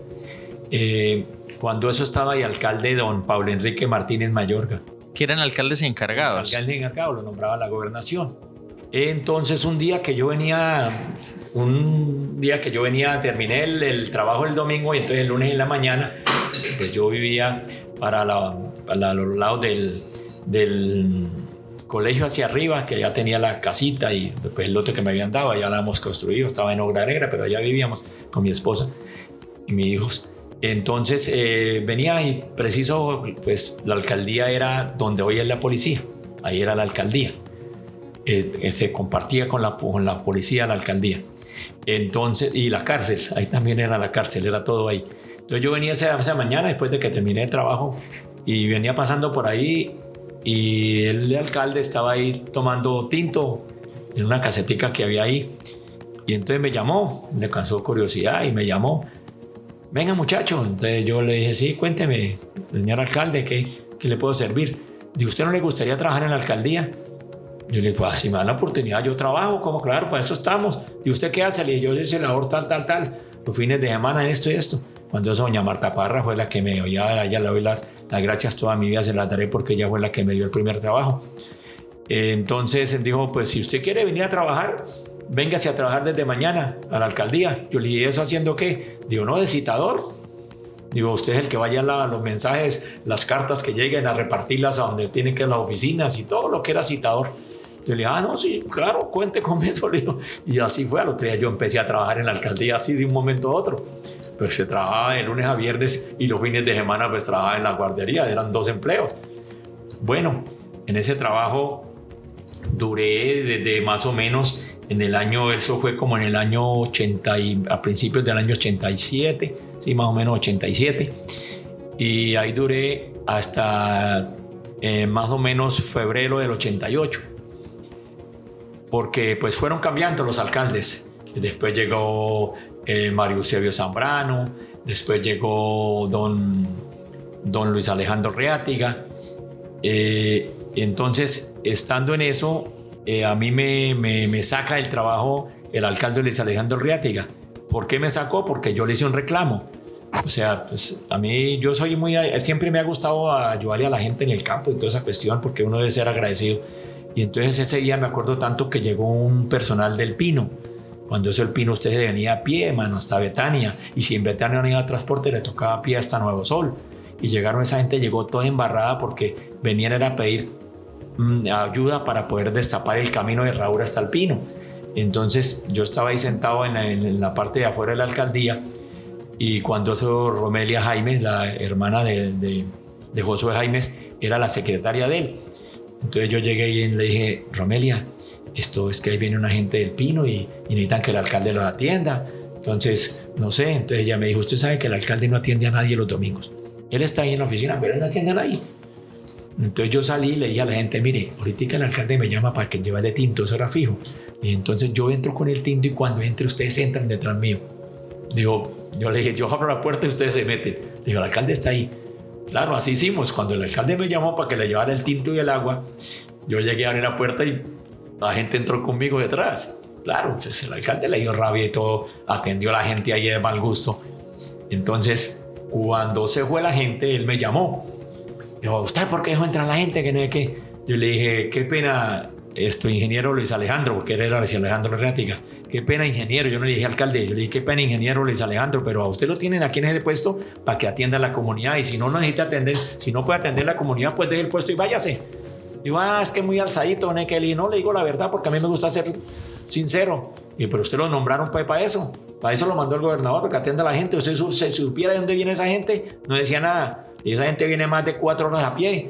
Cuando eso estaba ahí, alcalde don Pablo Enrique Martínez Mayorga. Que eran alcaldes encargados. Alcalde encargado, lo nombraba la gobernación. Entonces un día que yo venía, terminé el trabajo el domingo y entonces el lunes en la mañana, pues yo vivía para los lados del colegio hacia arriba, que ya tenía la casita y después el lote que me habían dado, ya la hemos construido, estaba en obra negra, pero allá vivíamos con mi esposa y mis hijos. Entonces venía y preciso, pues la alcaldía era donde hoy es la policía, ahí era la alcaldía. Se compartía con la policía la alcaldía. Entonces, y la cárcel, ahí también era la cárcel, era todo ahí. Entonces yo venía esa mañana después de que terminé el trabajo y venía pasando por ahí y el alcalde estaba ahí tomando tinto en una casetica que había ahí y entonces me llamó, le causó curiosidad y me llamó. Venga muchacho, entonces yo le dije, sí, cuénteme, señor alcalde, ¿qué le puedo servir? ¿De usted no le gustaría trabajar en la alcaldía? Yo le dije, pues si me dan la oportunidad yo trabajo, como claro, para eso estamos. ¿Y usted qué hace? Le dije, yo soy celador tal, los fines de semana esto y esto. Cuando eso doña Marta Parra fue la que me dio, a ella le doy las gracias toda mi vida, se las daré porque ella fue la que me dio el primer trabajo. Entonces dijo, pues si usted quiere venir a trabajar, véngase a trabajar desde mañana a la alcaldía. Yo le dije, ¿eso haciendo qué? Digo, no, de citador. Digo, usted es el que vaya a los mensajes, las cartas que lleguen a repartirlas a donde tienen que ir las oficinas y todo lo que era citador. Yo le dije, no, sí, claro, cuente con eso. Y así fue, al otro día yo empecé a trabajar en la alcaldía así de un momento a otro. Pues se trabajaba de lunes a viernes y los fines de semana pues trabajaba en la guardería, eran 2 empleos. Bueno, en ese trabajo duré desde más o menos en el año, eso fue como en el año 80, a principios del año 87, sí, más o menos 87. Y ahí duré hasta más o menos febrero del 88. Porque pues fueron cambiando los alcaldes. Después llegó Mario Eusebio Zambrano, después llegó don Luis Alejandro Reátiga. Entonces, estando en eso, a mí me saca del trabajo el alcalde Luis Alejandro Reátiga. ¿Por qué me sacó? Porque yo le hice un reclamo. O sea, pues a mí yo soy siempre me ha gustado ayudarle a la gente en el campo y toda esa cuestión porque uno debe ser agradecido. Y entonces ese día me acuerdo tanto que llegó un personal del Pino. Cuando eso el Pino usted se venía a pie, mano, hasta Betania. Y si en Betania no iba a transporte, le tocaba a pie hasta Nuevo Sol. Y esa gente llegó toda embarrada porque venían a pedir ayuda para poder destapar el camino de Herradura hasta el Pino. Entonces yo estaba ahí sentado en la parte de afuera de la alcaldía y cuando eso Romelia Jaimes, la hermana de Josué Jaimes, era la secretaria de él. Entonces yo llegué y le dije, Romelia, esto es que ahí viene una gente del Pino y necesitan que el alcalde los atienda. Entonces, no sé, entonces ella me dijo, usted sabe que el alcalde no atiende a nadie los domingos. Él está ahí en la oficina, pero él no atiende a nadie. Entonces yo salí y le dije a la gente, mire, ahorita el alcalde me llama para que lleve tinto, eso era fijo. Y entonces yo entro con el tinto y cuando entre ustedes entran detrás mío. Yo le dije, yo abro la puerta y ustedes se meten. Digo, el alcalde está ahí. Claro, así hicimos. Cuando el alcalde me llamó para que le llevara el tinto y el agua, yo llegué a abrir la puerta y la gente entró conmigo detrás. Claro, entonces el alcalde le dio rabia y todo, atendió a la gente ahí de mal gusto. Entonces, cuando se fue la gente, él me llamó. Dijo, ¿usted por qué dejó entrar la gente? Que no es que. Yo le dije, qué pena, ingeniero Luis Alejandro, porque él era Luis Alejandro Reátiga. Qué pena, ingeniero. Yo no le dije alcalde, yo le dije, qué pena, ingeniero Luis Alejandro, pero a usted lo tienen aquí en ese puesto para que atienda a la comunidad y si no necesita atender, si no puede atender la comunidad, pues deje el puesto y váyase. Digo, es que es muy alzadito, ¿no? Que no le digo la verdad porque a mí me gusta ser sincero. Y pero usted lo nombraron pues para eso lo mandó el gobernador, para que atienda a la gente. Usted se supiera de dónde viene esa gente, no decía nada. Y esa gente viene más de 4 horas a pie.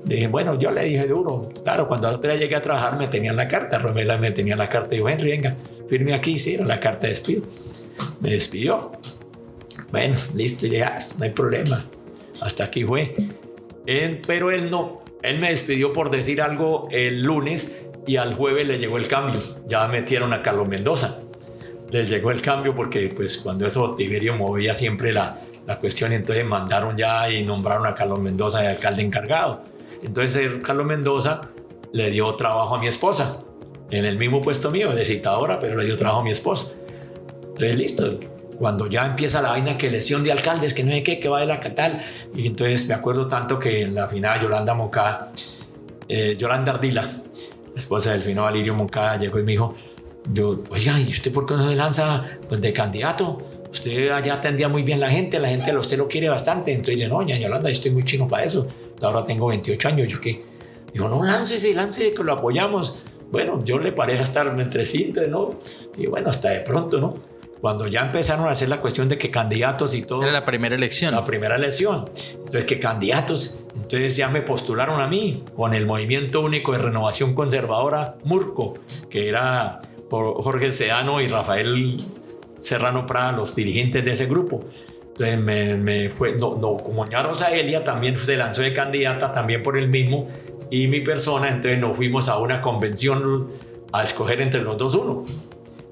Le dije, bueno, yo le dije duro. Claro, cuando otra vez llegué a trabajar me tenían la carta, Romela me tenía la carta. Dijo, Henry, venga, firme aquí. Sí, era la carta de despido. Me despidió. Bueno, listo, ya, no hay problema. Hasta aquí fue. Pero él no. Él me despidió por decir algo el lunes y al jueves le llegó el cambio. Ya metieron a Carlos Mendoza. Les llegó el cambio porque pues cuando eso Tiberio movía siempre la la cuestión, entonces mandaron ya y nombraron a Carlos Mendoza de alcalde encargado. Entonces Carlos Mendoza le dio trabajo a mi esposa, en el mismo puesto mío, de citadora, pero le dio trabajo a mi esposa. Entonces listo, cuando ya empieza la vaina que elección de alcaldes, que no sé qué, que va de la tal, y entonces me acuerdo tanto que en la final Yolanda Moncada, Yolanda Ardila, la esposa del finado Alirio Moncada, llegó y me dijo, oiga, ¿y usted por qué no se lanza pues, de candidato? Usted allá atendía muy bien la gente a usted lo quiere bastante. Entonces dije, no, doña Yolanda, yo estoy muy chino para eso. Ahora tengo 28 años, ¿yo qué? Digo, no, láncese, que lo apoyamos. Bueno, yo le paré a estar entre cintas, ¿no? Y bueno, hasta de pronto, ¿no? Cuando ya empezaron a hacer la cuestión de que candidatos y todo. Era la primera elección. La primera elección. Entonces, que candidatos. Entonces ya me postularon a mí con el Movimiento Único de Renovación Conservadora, MURCO, que era por Jorge Sedano y Rafael Serrano Prada, los dirigentes de ese grupo. Entonces me fue, como doña Rosaelia también se lanzó de candidata, también por el mismo, y mi persona, entonces nos fuimos a una convención a escoger entre los dos uno.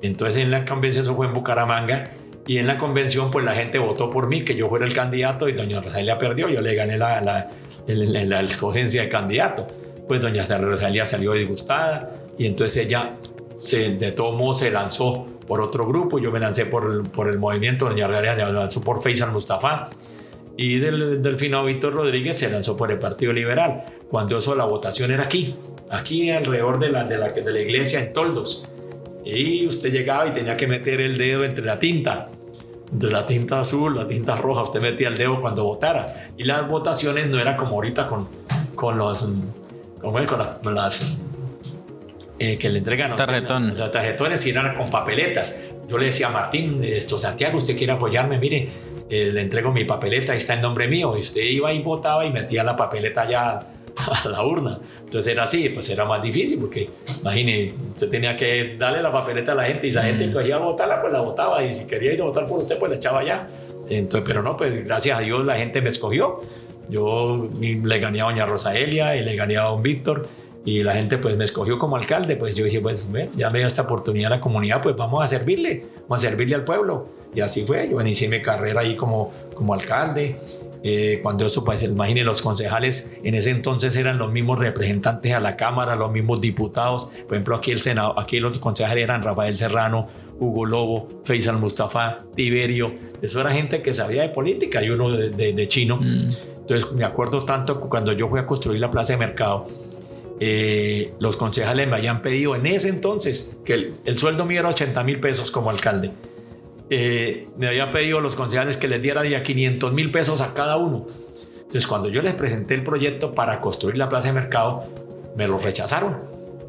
Entonces en la convención, eso fue en Bucaramanga, y en la convención pues la gente votó por mí, que yo fuera el candidato, y doña Rosalia perdió, yo le gané la escogencia de candidato. Pues doña Rosalia salió disgustada, y entonces ella de todos modos se lanzó por otro grupo, yo me lancé por el movimiento, doña Rosalia se lanzó por Faisal Mustafa, y del finado Víctor Rodríguez se lanzó por el Partido Liberal. Cuando eso, la votación era aquí alrededor de la iglesia en Toldos, y usted llegaba y tenía que meter el dedo entre la tinta, de la tinta azul, la tinta roja, usted metía el dedo cuando votara, y las votaciones no era como ahorita con las que le entregan los tarjetones, y eran con papeletas. Yo le decía a Martín, Santiago, usted quiere apoyarme, mire, le entrego mi papeleta, ahí está el nombre mío, y usted iba y votaba y metía la papeleta ya a la urna. Entonces era así, pues era más difícil, porque imagine, usted tenía que darle la papeleta a la gente, y la gente cogía a votarla, pues la votaba, y si quería ir a votar por usted, pues la echaba allá. Entonces, pero no, pues gracias a Dios la gente me escogió. Yo le gané a doña Rosaelia y le gané a don Víctor, y la gente pues me escogió como alcalde. Pues yo dije, pues bueno, ya me dio esta oportunidad a la comunidad, pues vamos a servirle al pueblo. Y así fue, yo inicié mi carrera ahí como alcalde. Cuando eso, pues imaginen, los concejales en ese entonces eran los mismos representantes a la Cámara, los mismos diputados. Por ejemplo, aquí el Senado, aquí los concejales eran Rafael Serrano, Hugo Lobo, Faisal Mustafa, Tiberio. Eso era gente que sabía de política, y uno de chino. Entonces me acuerdo tanto que cuando yo fui a construir la plaza de mercado, los concejales me habían pedido en ese entonces, que el sueldo mío era 80,000 pesos como alcalde. Me habían pedido los concejales que les diera ya 500,000 pesos a cada uno. Entonces cuando yo les presenté el proyecto para construir la plaza de mercado, me lo rechazaron.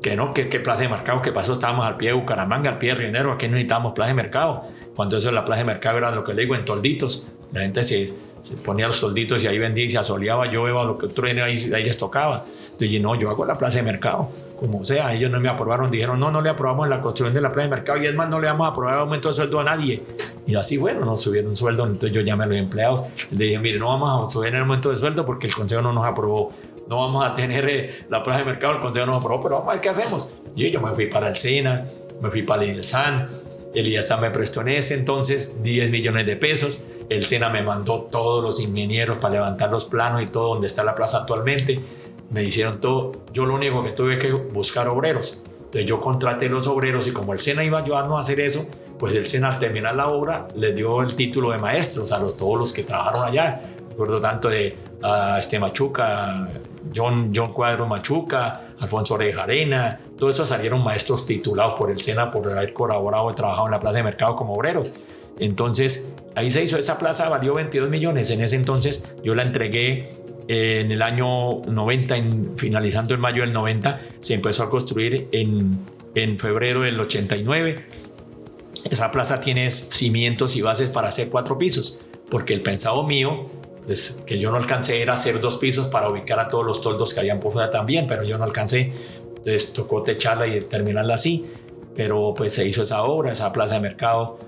Que no, que plaza de mercado, que pasó, estábamos al pie de Bucaramanga, al pie de Río Negro, aquí no necesitábamos plaza de mercado. Cuando eso, la plaza de mercado era lo que le digo, en tolditos. La gente se ponía los tolditos y ahí vendía y se asoleaba, yo iba lo que otro ahí les tocaba. Entonces dije, no, yo hago la plaza de mercado, como sea. Ellos no me aprobaron, dijeron, no le aprobamos la construcción de la plaza de mercado, y es más, no le vamos a aprobar aumento de sueldo a nadie. Y así, bueno, nos subieron sueldo. Entonces yo llamé a los empleados, le dije, mire, no vamos a subir el aumento de sueldo porque el consejo no nos aprobó, no vamos a tener la plaza de mercado, el consejo no nos aprobó, pero vamos a ver qué hacemos. Y yo me fui para el SENA, me fui para el IDESAN. El IDESAN me prestó en ese entonces 10 millones de pesos. El SENA me mandó todos los ingenieros para levantar los planos y todo donde está la plaza actualmente. Me hicieron todo. Yo lo único que tuve que buscar obreros. Entonces yo contraté los obreros, y como el SENA iba a ayudarnos a hacer eso, pues el SENA, al terminar la obra, les dio el título de maestros a todos los que trabajaron allá. Recuerdo tanto de Machuca, John Cuadro Machuca, Alfonso Orejarena, todos esos salieron maestros titulados por el SENA por haber colaborado y trabajado en la plaza de mercado como obreros. Entonces ahí se hizo, esa plaza valió 22 millones en ese entonces. Yo la entregué en el año 90, finalizando en mayo del 90. Se empezó a construir en febrero del 89. Esa plaza tiene cimientos y bases para hacer 4 pisos, porque el pensado mío, pues, que yo no alcancé, era hacer 2 pisos para ubicar a todos los toldos que habían por fuera también, pero yo no alcancé. Entonces tocó techarla y terminarla así, pero pues se hizo esa obra, esa plaza de mercado.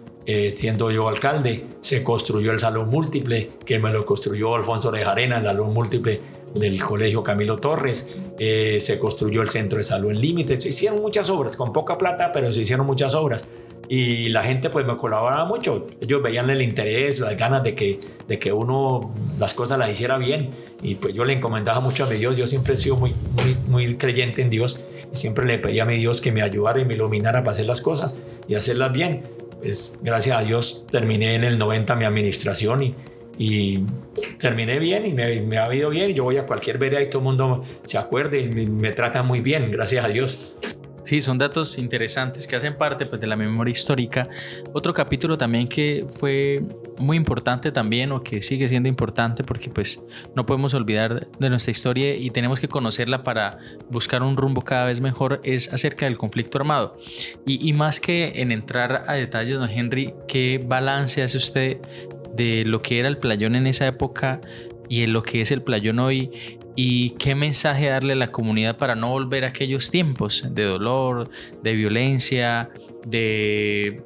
Siendo yo alcalde, se construyó el salón múltiple, que me lo construyó Alfonso Orejarena, el salón múltiple del Colegio Camilo Torres. Se construyó el centro de salud en Límites. Se hicieron muchas obras, con poca plata, pero se hicieron muchas obras. y la gente pues me colaboraba mucho. Ellos veían el interés, las ganas de que uno las cosas las hiciera bien, y pues yo le encomendaba mucho a mi Dios. Yo siempre he sido muy creyente en Dios, y siempre le pedía a mi Dios que me ayudara y me iluminara para hacer las cosas y hacerlas bien. Pues gracias a Dios terminé en el 90 mi administración, y terminé bien, y me ha ido bien, y yo voy a cualquier vereda y todo el mundo se acuerde y me trata muy bien, gracias a Dios. Sí, son datos interesantes que hacen parte, pues, de la memoria histórica. Otro capítulo también que fue muy importante también, o que sigue siendo importante, porque pues no podemos olvidar de nuestra historia y tenemos que conocerla para buscar un rumbo cada vez mejor, es acerca del conflicto armado. Y más que en entrar a detalles, don Henry, ¿qué balance hace usted de lo que era el Playón en esa época y en lo que es el Playón hoy? ¿Y qué mensaje darle a la comunidad para no volver a aquellos tiempos de dolor, de violencia, de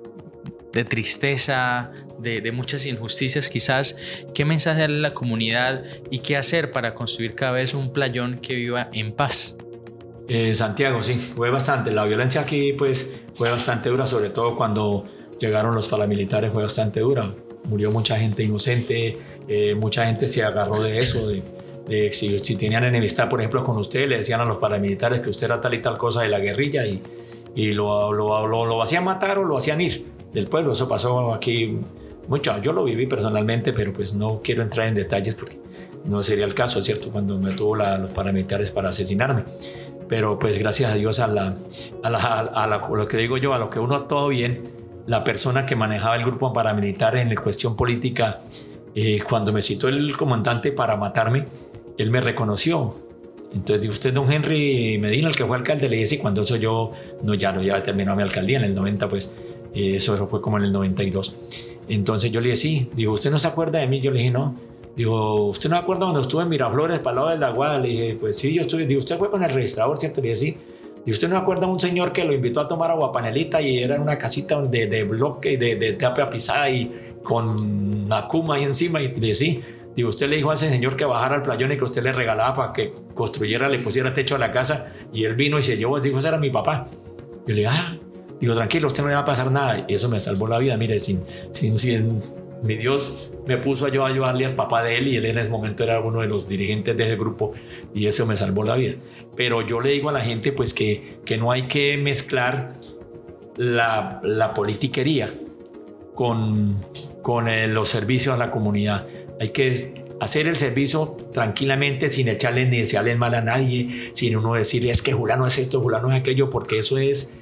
tristeza, de muchas injusticias quizás? ¿Qué mensaje darle a la comunidad y qué hacer para construir cada vez un Playón que viva en paz? Santiago, sí, fue bastante. La violencia aquí pues fue bastante dura, sobre todo cuando llegaron los paramilitares, fue bastante dura. Murió mucha gente inocente, mucha gente se agarró de eso, si tenían enemistad, por ejemplo, con usted, le decían a los paramilitares que usted era tal y tal cosa de la guerrilla, y lo hacían matar o lo hacían ir del pueblo. Eso pasó aquí mucho. Yo lo viví personalmente, pero pues no quiero entrar en detalles porque no sería el caso, ¿cierto? Cuando me tuvo los paramilitares para asesinarme. Pero pues gracias a Dios, a lo que digo yo, a lo que uno actuó bien, la persona que manejaba el grupo paramilitar en la cuestión política, cuando me citó el comandante para matarme, él me reconoció. Entonces dijo: usted, don Henry Medina, el que fue alcalde. Le dije: sí. Cuando eso yo ya terminó mi alcaldía en el 90, pues eso fue como en el 92. Entonces yo le dije: sí. Dijo: ¿usted no se acuerda de mí? Yo le dije: no. Dijo: ¿usted no se acuerda cuando estuve en Miraflores, para el lado de la Guada? Le dije: pues sí, yo estuve. Dijo: ¿usted fue con el registrador, cierto? Le dije: sí. ¿Y usted no acuerda de un señor que lo invitó a tomar aguapanelita y era en una casita de bloque, de tapa pisada y con una cuma ahí encima? Y le dije: sí. Digo: usted le dijo a ese señor que bajara al Playón y que usted le regalaba para que construyera, le pusiera techo a la casa, y él vino y se llevó. Dijo: ese era mi papá. Yo le dije: digo, tranquilo, usted no le va a pasar nada. Y eso me salvó la vida. Mire, sin mi Dios me puso a ayudarle al papá de él, y él en ese momento era uno de los dirigentes de ese grupo, y eso me salvó la vida. Pero yo le digo a la gente pues que no hay que mezclar la politiquería con los servicios a la comunidad. Hay que hacer el servicio tranquilamente, sin echarle ni desearle mal a nadie, sin uno decirle: es que fulano es esto, fulano es aquello, porque eso es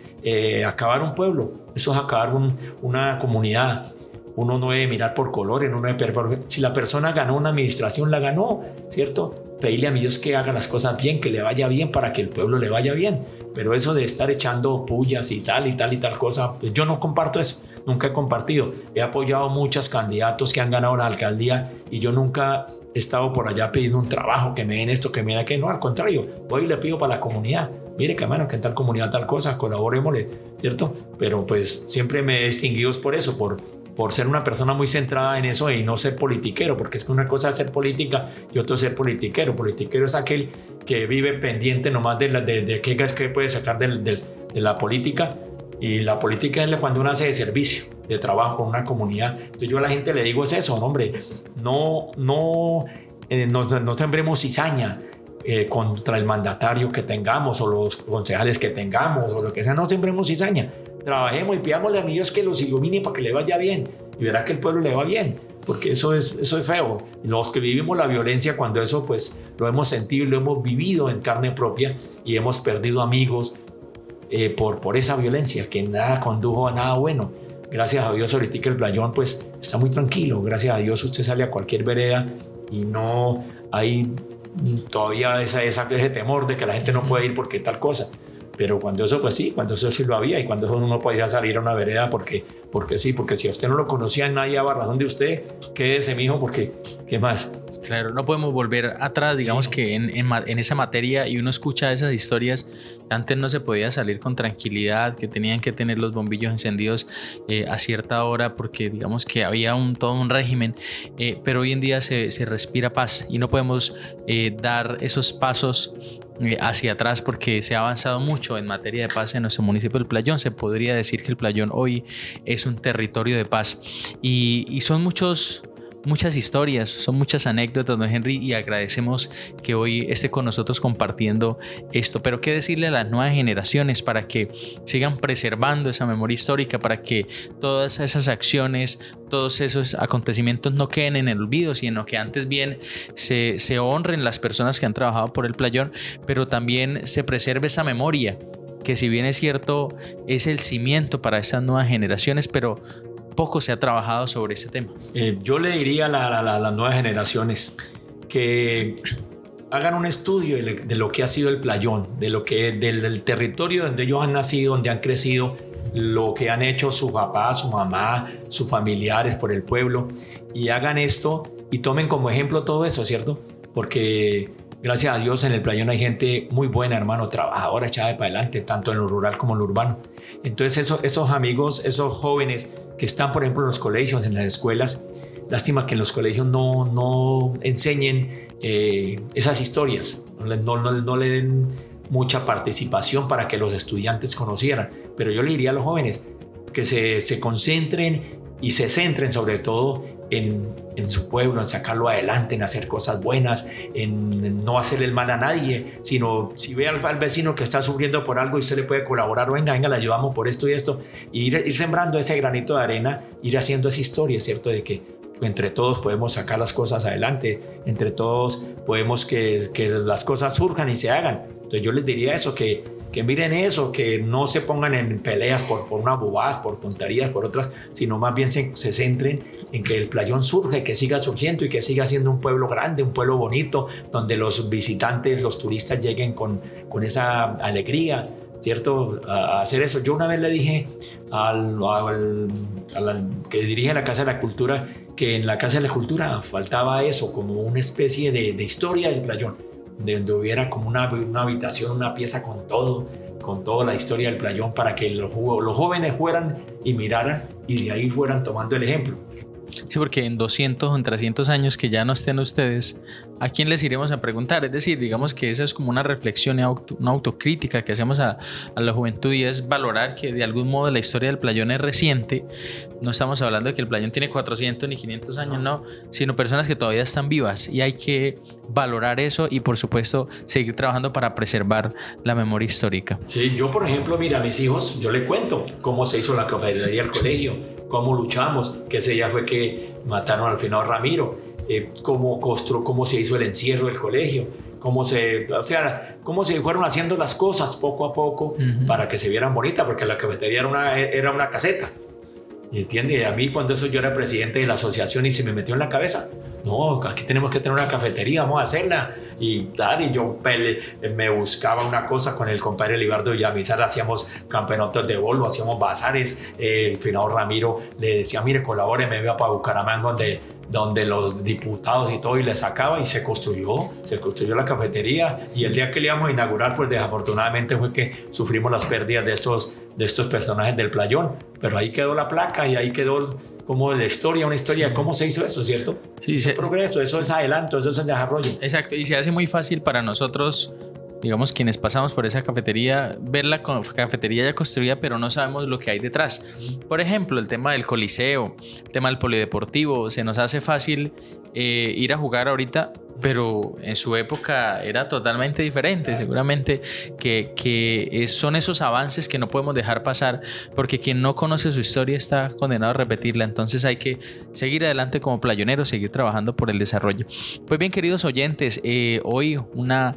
acabar un pueblo, eso es acabar una comunidad. Uno no debe mirar por colores, no debe si la persona ganó una administración, la ganó, ¿cierto? Pedirle a mi Dios que haga las cosas bien, que le vaya bien, para que el pueblo le vaya bien. Pero eso de estar echando pullas y tal cosa, pues yo no comparto eso. Nunca he compartido. He apoyado muchos candidatos que han ganado la alcaldía, y yo nunca he estado por allá pidiendo un trabajo, que me den esto, que me den aquello. No, al contrario, voy y le pido para la comunidad: mire, que hermano, que en tal comunidad tal cosa, colaborémosle, ¿cierto? Pero pues siempre me he distinguido por eso, por ser una persona muy centrada en eso y no ser politiquero, porque es que una cosa es ser política y otra es ser politiquero. Politiquero es aquel que vive pendiente nomás de qué puede sacar de la política, y la política es cuando uno hace de servicio, de trabajo con una comunidad. Entonces yo a la gente le digo: es eso, hombre, no sembremos cizaña contra el mandatario que tengamos, o los concejales que tengamos, o lo que sea. No sembremos cizaña. Trabajemos y pidámosle a Dios que los ilumine para que le vaya bien, y verá que el pueblo le va bien, porque eso es feo. Los que vivimos la violencia, cuando eso pues lo hemos sentido y lo hemos vivido en carne propia, y hemos perdido amigos por esa violencia que nada condujo a nada bueno. Gracias a Dios ahorita el Playón pues está muy tranquilo. Gracias a Dios usted sale a cualquier vereda y no hay todavía ese temor de que la gente no puede ir porque tal cosa. Pero cuando eso, pues sí, cuando eso sí lo había, y cuando eso uno podía salir a una vereda porque sí, porque si a usted no lo conocía, nadie daba razón de usted. Quédese, mijo, porque ¿qué más? Claro, no podemos volver atrás, digamos que en esa materia, y uno escucha esas historias. Antes no se podía salir con tranquilidad, que tenían que tener los bombillos encendidos a cierta hora porque digamos que había todo un régimen, pero hoy en día se respira paz y no podemos dar esos pasos hacia atrás porque se ha avanzado mucho en materia de paz en nuestro municipio del Playón. Se podría decir que el Playón hoy es un territorio de paz y son muchas historias, son muchas anécdotas, don Henry, y agradecemos que hoy esté con nosotros compartiendo esto. Pero qué decirle a las nuevas generaciones para que sigan preservando esa memoria histórica, para que todas esas acciones, todos esos acontecimientos no queden en el olvido, sino que antes bien se honren las personas que han trabajado por el Playón, pero también se preserve esa memoria, que si bien es cierto es el cimiento para esas nuevas generaciones, pero poco se ha trabajado sobre ese tema. Yo le diría a las nuevas generaciones que hagan un estudio de lo que ha sido el Playón, del territorio donde ellos han nacido, donde han crecido, lo que han hecho su papá, su mamá, sus familiares por el pueblo, y hagan esto y tomen como ejemplo todo eso, ¿cierto? Porque gracias a Dios en el Playón hay gente muy buena, hermano, trabajadora, echada para adelante, tanto en lo rural como en lo urbano. Entonces esos amigos, esos jóvenes que están, por ejemplo, en los colegios, en las escuelas, lástima que en los colegios no enseñen esas historias, no le den mucha participación para que los estudiantes conocieran. Pero yo le diría a los jóvenes que se concentren y se centren sobre todo en su pueblo, en sacarlo adelante, en hacer cosas buenas, en no hacerle el mal a nadie, sino si ve al vecino que está sufriendo por algo y usted le puede colaborar, venga, le ayudamos por esto y esto, y ir sembrando ese granito de arena, ir haciendo esa historia, ¿cierto? De que entre todos podemos sacar las cosas adelante, entre todos podemos que las cosas surjan y se hagan. Entonces yo les diría eso, que miren eso, que no se pongan en peleas por unas bobadas, por tonterías, por otras, sino más bien se centren en que el Playón surge, que siga surgiendo y que siga siendo un pueblo grande, un pueblo bonito, donde los visitantes, los turistas lleguen con esa alegría, ¿cierto? A hacer eso. Yo una vez le dije al que dirige la Casa de la Cultura que en la Casa de la Cultura faltaba eso, como una especie de historia del Playón, donde hubiera como una habitación, una pieza con toda la historia del Playón, para que los jóvenes fueran y miraran y de ahí fueran tomando el ejemplo. Sí, porque en 200 o en 300 años que ya no estén ustedes, ¿a quién les iremos a preguntar? Es decir, digamos que esa es como una reflexión y una autocrítica que hacemos a la juventud, y es valorar que de algún modo la historia del Playón es reciente. No estamos hablando de que el Playón tiene 400 ni 500 años, no, sino personas que todavía están vivas, y hay que valorar eso y por supuesto seguir trabajando para preservar la memoria histórica. Sí, yo por ejemplo, mira, a mis hijos, yo les cuento cómo se hizo la cafetería del colegio, cómo luchamos, que ese día fue que mataron al finado Ramiro, cómo se hizo el encierro del colegio, cómo se fueron haciendo las cosas poco a poco para que se vieran bonitas, porque la cafetería era una caseta. ¿Entiendes? A mí cuando yo era presidente de la asociación y se me metió en la cabeza, no, aquí tenemos que tener una cafetería, vamos a hacerla. Y yo me buscaba una cosa con el compadre Libardo Villamizar, hacíamos campeonatos de bolo, hacíamos bazares. El finado Ramiro le decía, mire, colabore, me iba para Bucaramanga donde los diputados y todo, y le sacaba y se construyó la cafetería. Y el día que le íbamos a inaugurar, pues desafortunadamente fue que sufrimos las pérdidas de estos personajes del Playón, pero ahí quedó la placa y ahí quedó como una historia de cómo se hizo eso, ¿cierto? Sí, eso es progreso, eso es adelanto, eso es desarrollo. Exacto, y se hace muy fácil para nosotros, digamos, quienes pasamos por esa cafetería, ver la cafetería ya construida, pero no sabemos lo que hay detrás. Por ejemplo, el tema del Coliseo, el tema del Polideportivo, se nos hace fácil ir a jugar ahorita, pero en su época era totalmente diferente. Seguramente que son esos avances que no podemos dejar pasar, porque quien no conoce su historia está condenado a repetirla. Entonces hay que seguir adelante como playoneros, seguir trabajando por el desarrollo. Pues bien, queridos oyentes, hoy una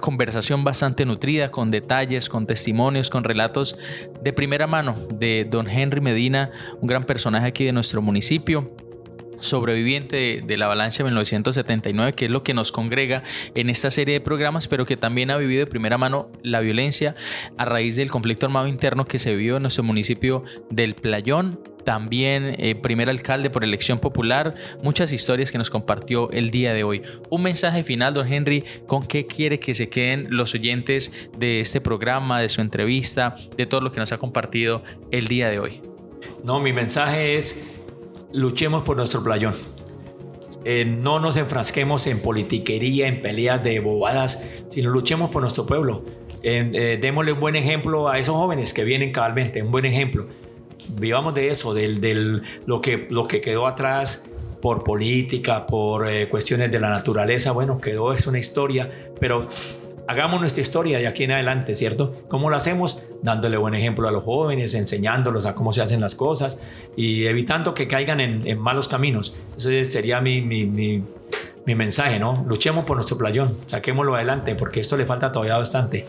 conversación bastante nutrida, con detalles, con testimonios, con relatos de primera mano de don Henry Medina, un gran personaje aquí de nuestro municipio, sobreviviente de la avalancha de 1979, que es lo que nos congrega en esta serie de programas, pero que también ha vivido de primera mano la violencia a raíz del conflicto armado interno que se vivió en nuestro municipio del Playón también primer alcalde por elección popular, muchas historias que nos compartió el día de hoy. Un mensaje final, don Henry, ¿con qué quiere que se queden los oyentes de este programa, de su entrevista, de todo lo que nos ha compartido el día de hoy? No, mi mensaje es: luchemos por nuestro playón. No nos enfrasquemos en politiquería, en peleas de bobadas, sino luchemos por nuestro pueblo. Démosle un buen ejemplo a esos jóvenes que vienen cabalmente, un buen ejemplo. Vivamos de eso, lo que quedó atrás por política, por cuestiones de la naturaleza. Bueno, quedó, es una historia, pero hagamos nuestra historia de aquí en adelante, ¿cierto? ¿Cómo lo hacemos? Dándole buen ejemplo a los jóvenes, enseñándolos a cómo se hacen las cosas y evitando que caigan en malos caminos. Ese sería mi mensaje, ¿no? Luchemos por nuestro playón, saquémoslo adelante, porque esto le falta todavía bastante.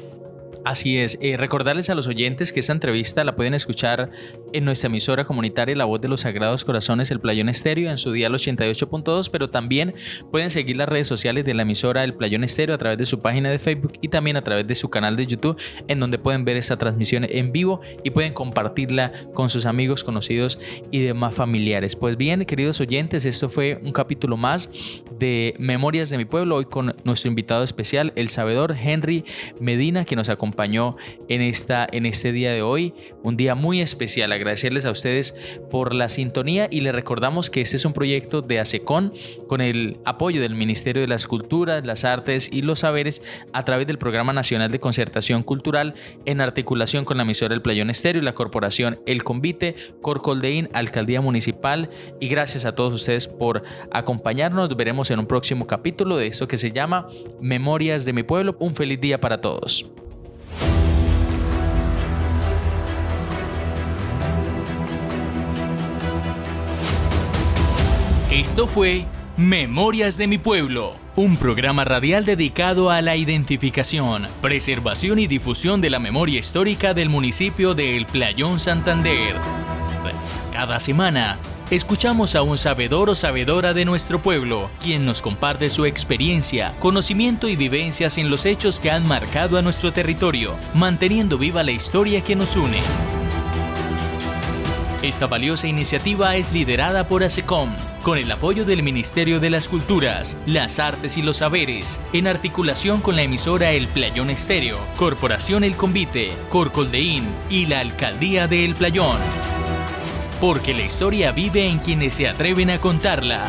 Así es, recordarles a los oyentes que esta entrevista la pueden escuchar en nuestra emisora comunitaria La Voz de los Sagrados Corazones, El Playón Estéreo, en su dial 88.2, pero también pueden seguir las redes sociales de la emisora El Playón Estéreo a través de su página de Facebook y también a través de su canal de YouTube, en donde pueden ver esta transmisión en vivo y pueden compartirla con sus amigos, conocidos y demás familiares. Pues bien, queridos oyentes, esto fue un capítulo más de Memorias de mi Pueblo, hoy con nuestro invitado especial, el sabedor Henry Medina, que nos acompañó en este día de hoy, un día muy especial. Agradecerles a ustedes por la sintonía y les recordamos que este es un proyecto de ASECON con el apoyo del Ministerio de las Culturas, las Artes y los Saberes a través del Programa Nacional de Concertación Cultural en articulación con la emisora El Playón Estéreo y la corporación El Convite, Corcoldeín, Alcaldía Municipal, y gracias a todos ustedes por acompañarnos. Nos veremos en un próximo capítulo de esto que se llama Memorias de mi Pueblo. Un feliz día para todos. Esto fue Memorias de mi Pueblo, un programa radial dedicado a la identificación, preservación y difusión de la memoria histórica del municipio de El Playón, Santander. Cada semana, escuchamos a un sabedor o sabedora de nuestro pueblo, quien nos comparte su experiencia, conocimiento y vivencias en los hechos que han marcado a nuestro territorio, manteniendo viva la historia que nos une. Esta valiosa iniciativa es liderada por ASECOM, con el apoyo del Ministerio de las Culturas, las Artes y los Saberes, en articulación con la emisora El Playón Estéreo, Corporación El Convite, Corcoldeín y la Alcaldía de El Playón. Porque la historia vive en quienes se atreven a contarla.